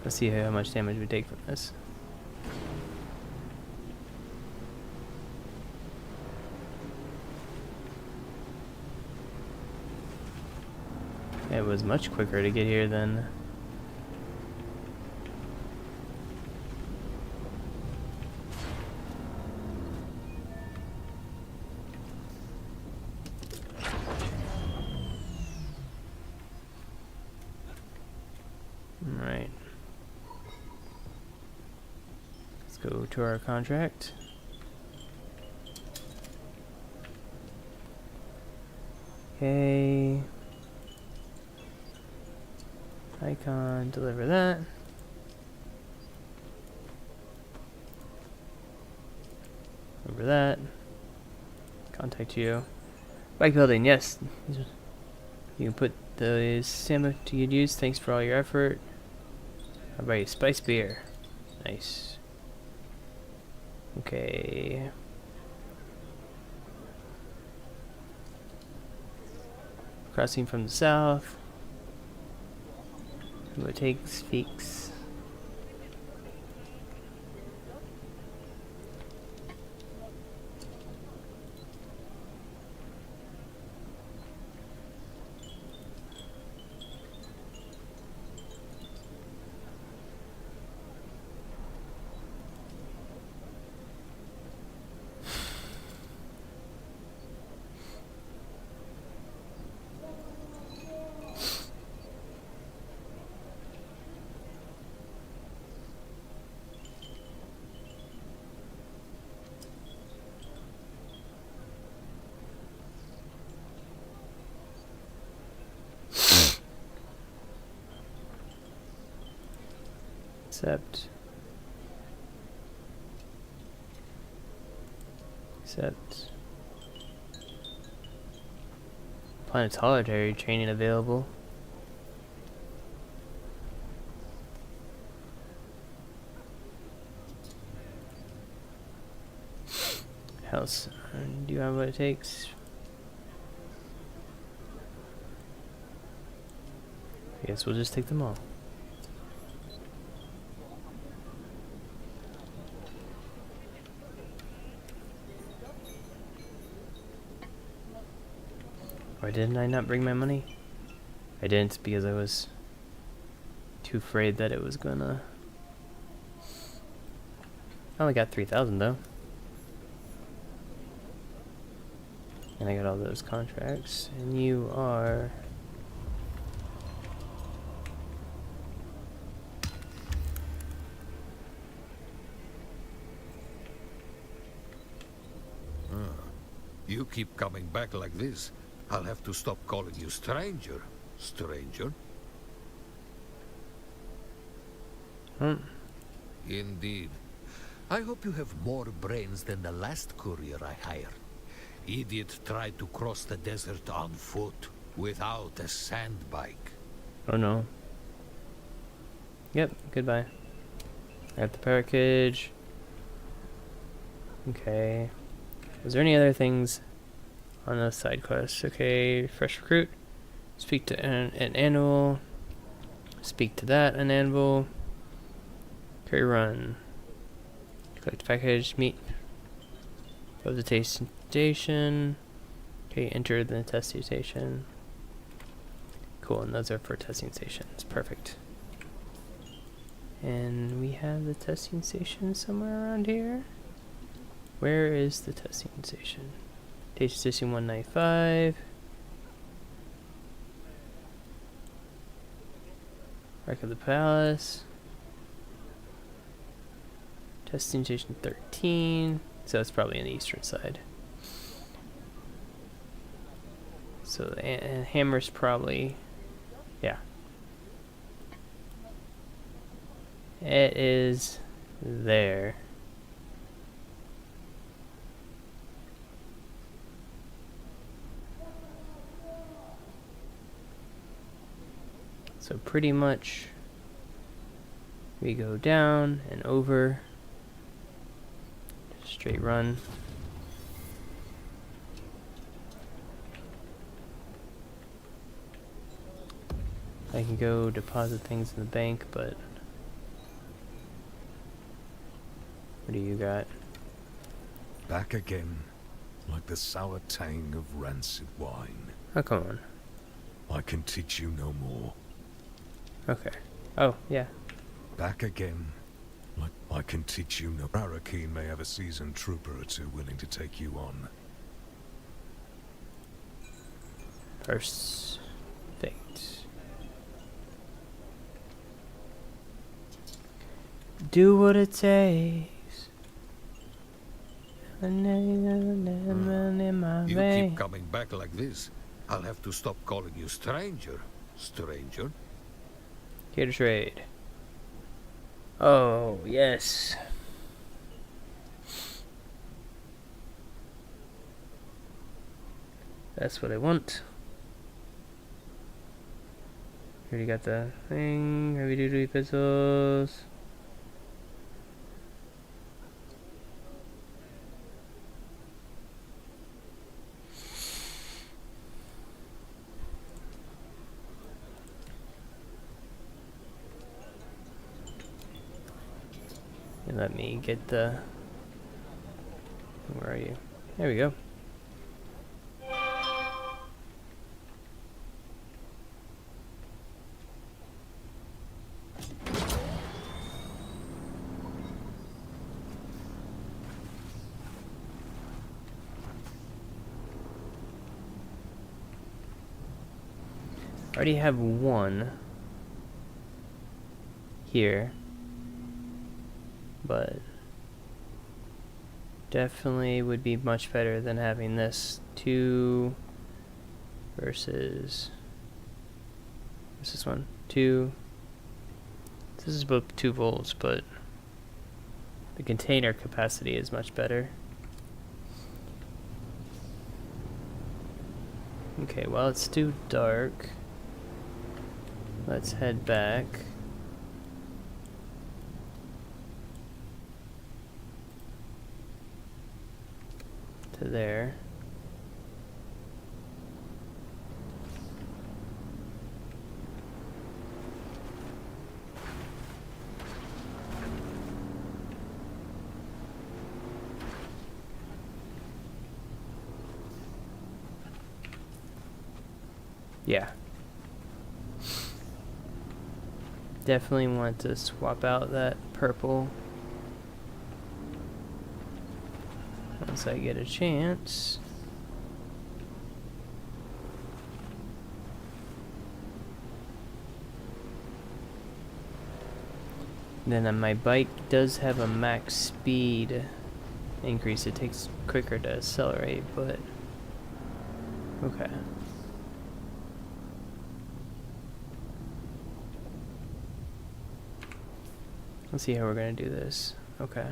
A: Let's see how much damage we take from this. It was much quicker to get here than... Right. Let's go to our contract. Okay. Icon, deliver that. Deliver that. Contact you. Bike building, yes. You can put the sandwich to good use. Thanks for all your effort. How about you? Spice beer. Nice. Okay. Crossing from the south. Who it takes, speaks. Accept. Planetary training available. House. Do you have what it takes? I guess we'll just take them all. Or didn't I not bring my money? I didn't because I was too afraid that it was gonna... I only got 3,000 though. And I got all those contracts. And you are...
D: You keep coming back like this. I'll have to stop calling you stranger. Stranger? Indeed. I hope you have more brains than the last courier I hired. Idiot tried to cross the desert on foot, without a sand bike.
A: Oh no. Yep, goodbye. I got the package. Okay. Was there any other things on the side quest? Okay, fresh recruit. Speak to an anvil. Speak to that, an anvil. Straight run. Collect package, meet. Go to the tasting station. Okay, enter the testing station. Cool, and those are for testing stations. Perfect. And we have the testing station somewhere around here. Where is the testing station? Tasting station 195. Wreck of the Palace. Testing station 13. So it's probably on the eastern side. So the hammer's probably, yeah. It is there. So pretty much we go down and over, straight run. I can go deposit things in the bank, but what do you got?
E: Back again, like the sour tang of rancid wine.
A: Oh, come on.
E: I can teach you no more.
A: Okay. Oh, yeah.
E: Back again, like I can teach you no. Arrakis may have a seasoned trooper or two willing to take you on.
A: First fate. Do what it takes. In my
D: You
A: vein.
D: keep coming back like this. I'll have to stop calling you stranger. Stranger.
A: Here to trade. Oh, yes. That's what I want. Already got the thing. Heavy duty pistols. And let me get the. Where are you? There we go. I already have one here, but definitely would be much better than having this 2 versus what's this one? 2. This is both 2 volts, but the container capacity is much better. Okay, well, it's too dark. Let's head back. To there. Yeah. Definitely want to swap out that purple once I get a chance. Then my bike does have a max speed increase. It takes quicker to accelerate, but okay. Let's see how we're gonna do this. Okay.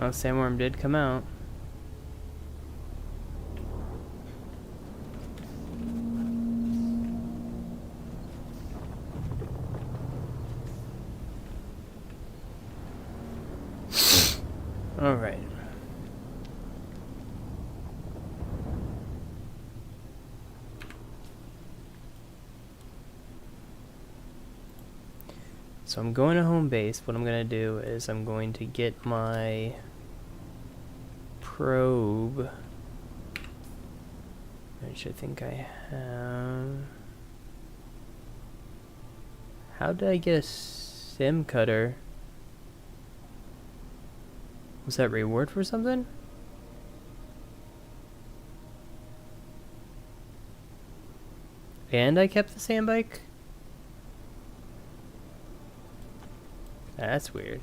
A: Oh, sandworm did come out. All right. So I'm going to home base. What I'm going to do is I'm going to get my probe, which I think I have. How did I get a sim cutter? Was that reward for something? And I kept the sand bike? That's weird.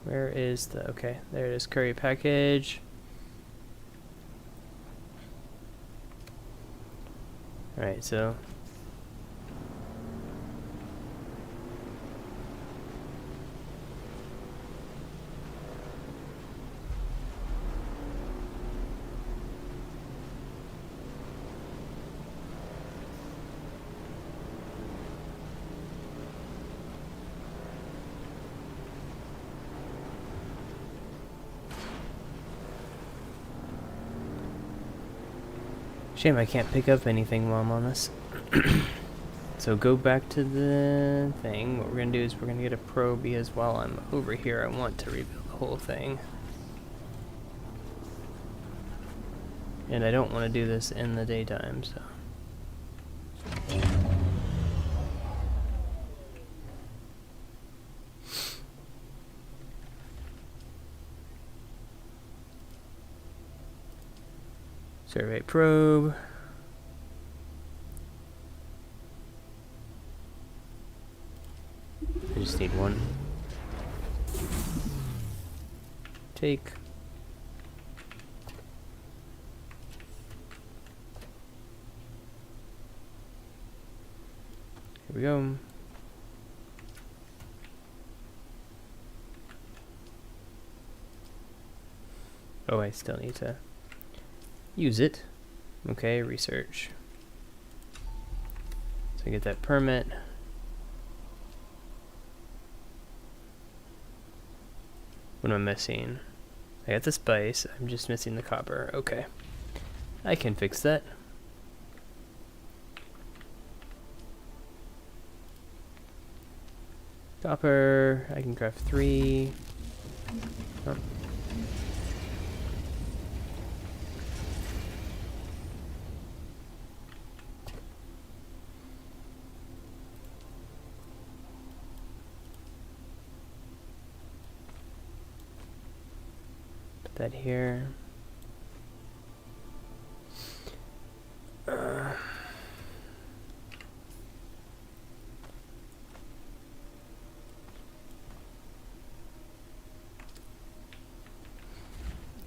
A: Where is the... Okay, there it is. Curry package. Alright, so... Shame I can't pick up anything while I'm on this. So go back to the thing. What we're going to do is we're going to get a probe because while I'm over here I want to rebuild the whole thing. And I don't want to do this in the daytime, so... Survey probe. I just need one. Take. Here we go. Oh, I still need to use it. Okay, research. So I get that permit. What am I missing? I got the spice. I'm just missing the copper. Okay. I can fix that. Copper. I can craft 3. Oh. That here.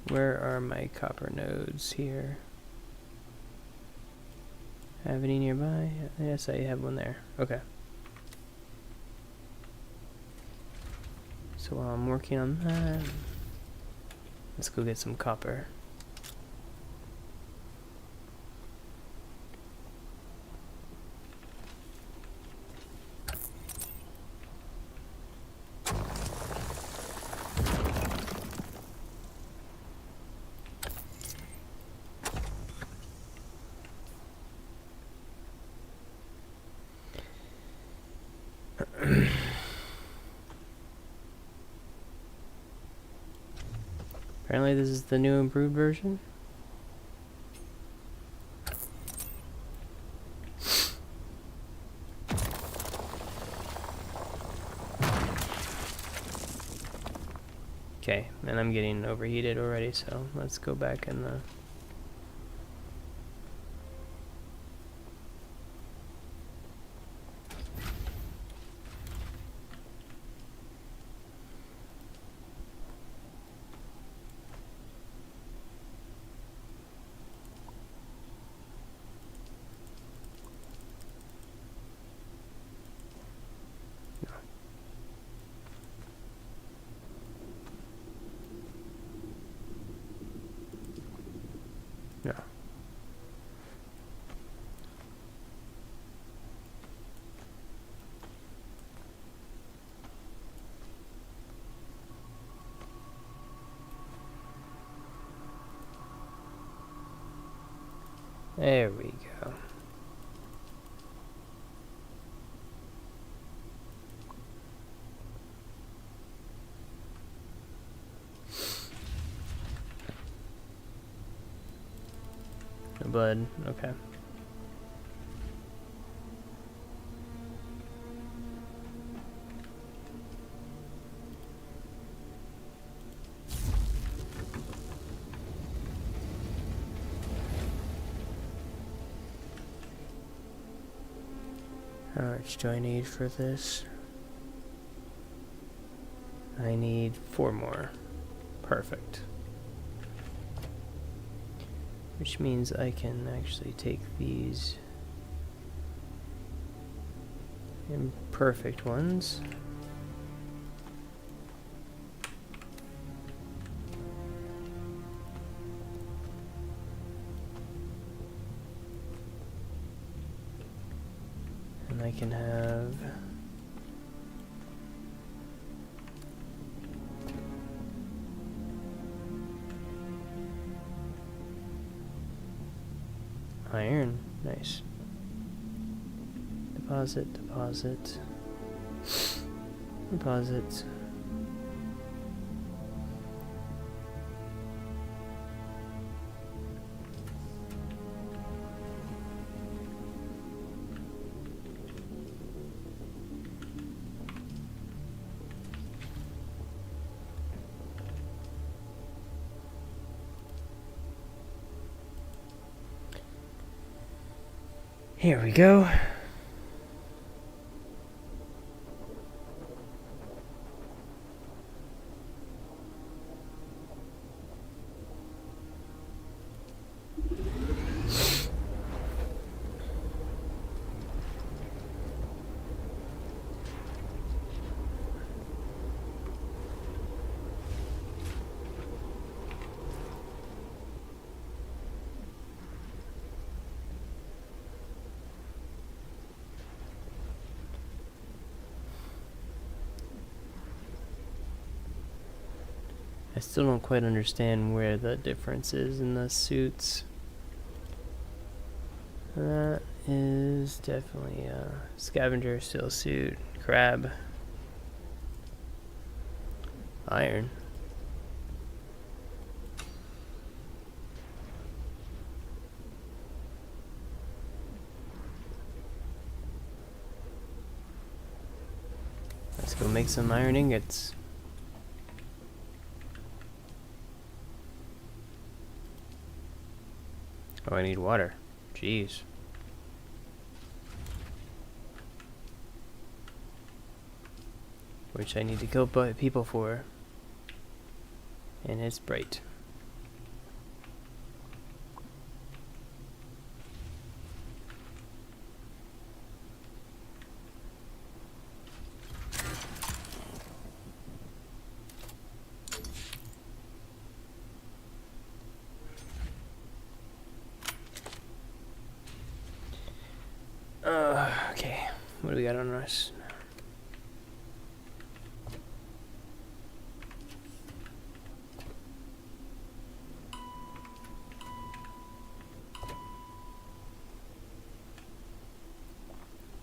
A: Where are my copper nodes here? Have any nearby? Yes, I have one there. Okay. So while I'm working on that, let's go get some copper. Apparently this is the new improved version. Okay, and I'm getting overheated already, so let's go back in the... No. There we go. No blood. Okay. How much do I need for this? I need 4 more. Perfect. Which means I can actually take these imperfect ones. And I can have iron. Nice. Deposit, deposit, deposit. Here we go. I still don't quite understand where the difference is in the suits. That is definitely a scavenger steel suit. Crab. Iron. Let's go make some iron ingots. Oh, I need water. Jeez. Which I need to kill people for. And it's bright. Okay, what do we got on us?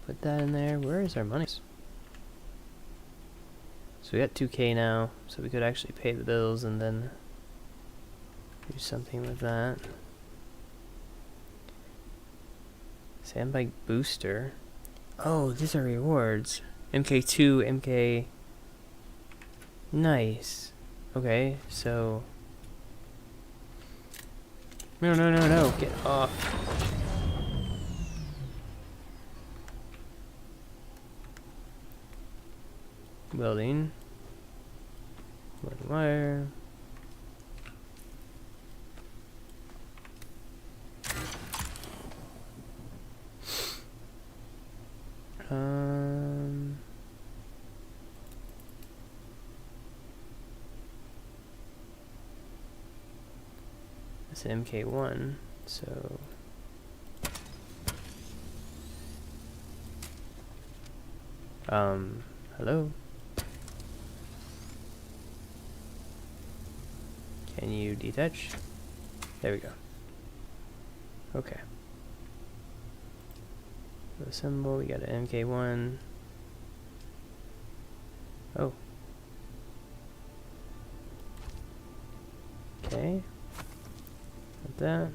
A: Put that in there. Where is our money? So we got 2K now, so we could actually pay the bills and then do something with that. Sandbike booster. Oh, these are rewards. MK2, MK. Nice. Okay, so. No, no, no, no. Get off. Welding. One wire. It's MK1, so... hello? Can you detach? There we go. Okay. So symbol, we got an MK1. Oh. Okay. Got that.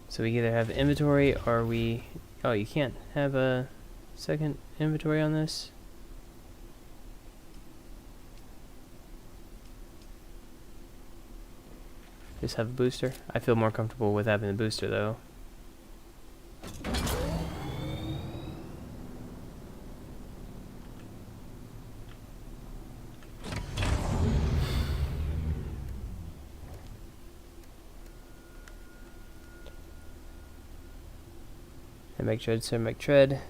A: So we either have inventory or we... Oh, you can't have a second inventory on this? Just have a booster? I feel more comfortable with having the booster though. And make tread, so make tread.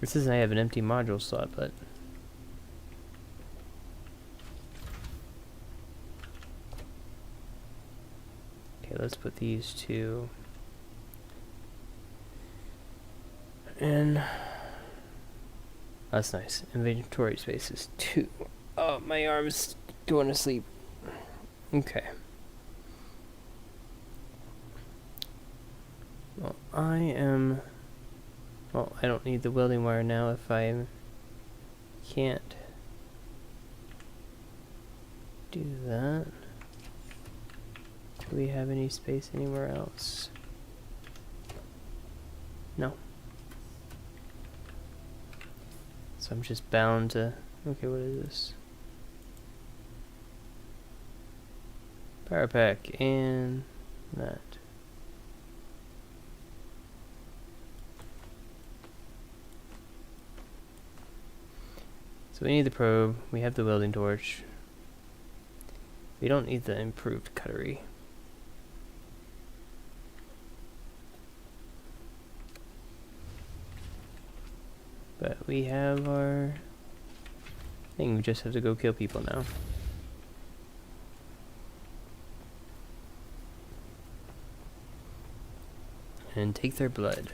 A: This doesn't have an empty module slot, but okay, let's put these two in. That's nice. Inventory space is 2. Oh, my arm's going to sleep. Okay. Well, well, I don't need the welding wire now if I can't do that. Do we have any space anywhere else? No. So I'm just bound to... Okay, what is this? Power pack and that. So we need the probe, we have the welding torch. We don't need the improved cutlery. But we have our thing, we just have to go kill people now. And take their blood.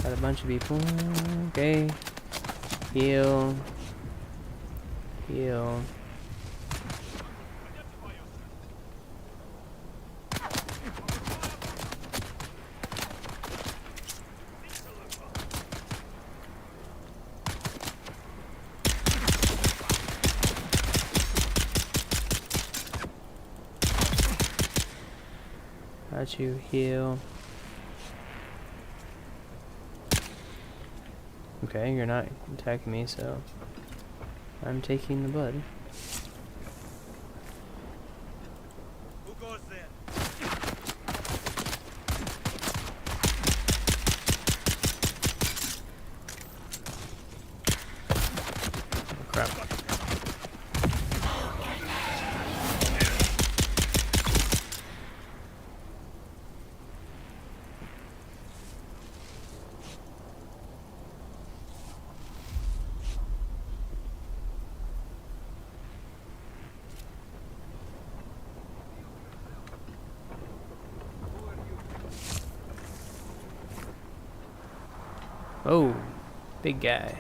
A: Got a bunch of people. Okay. Heal. Heal. Got you. Heal. Okay, you're not attacking me, so I'm taking the blood.
C: Who goes there?
A: Oh, crap. Oh, big guy.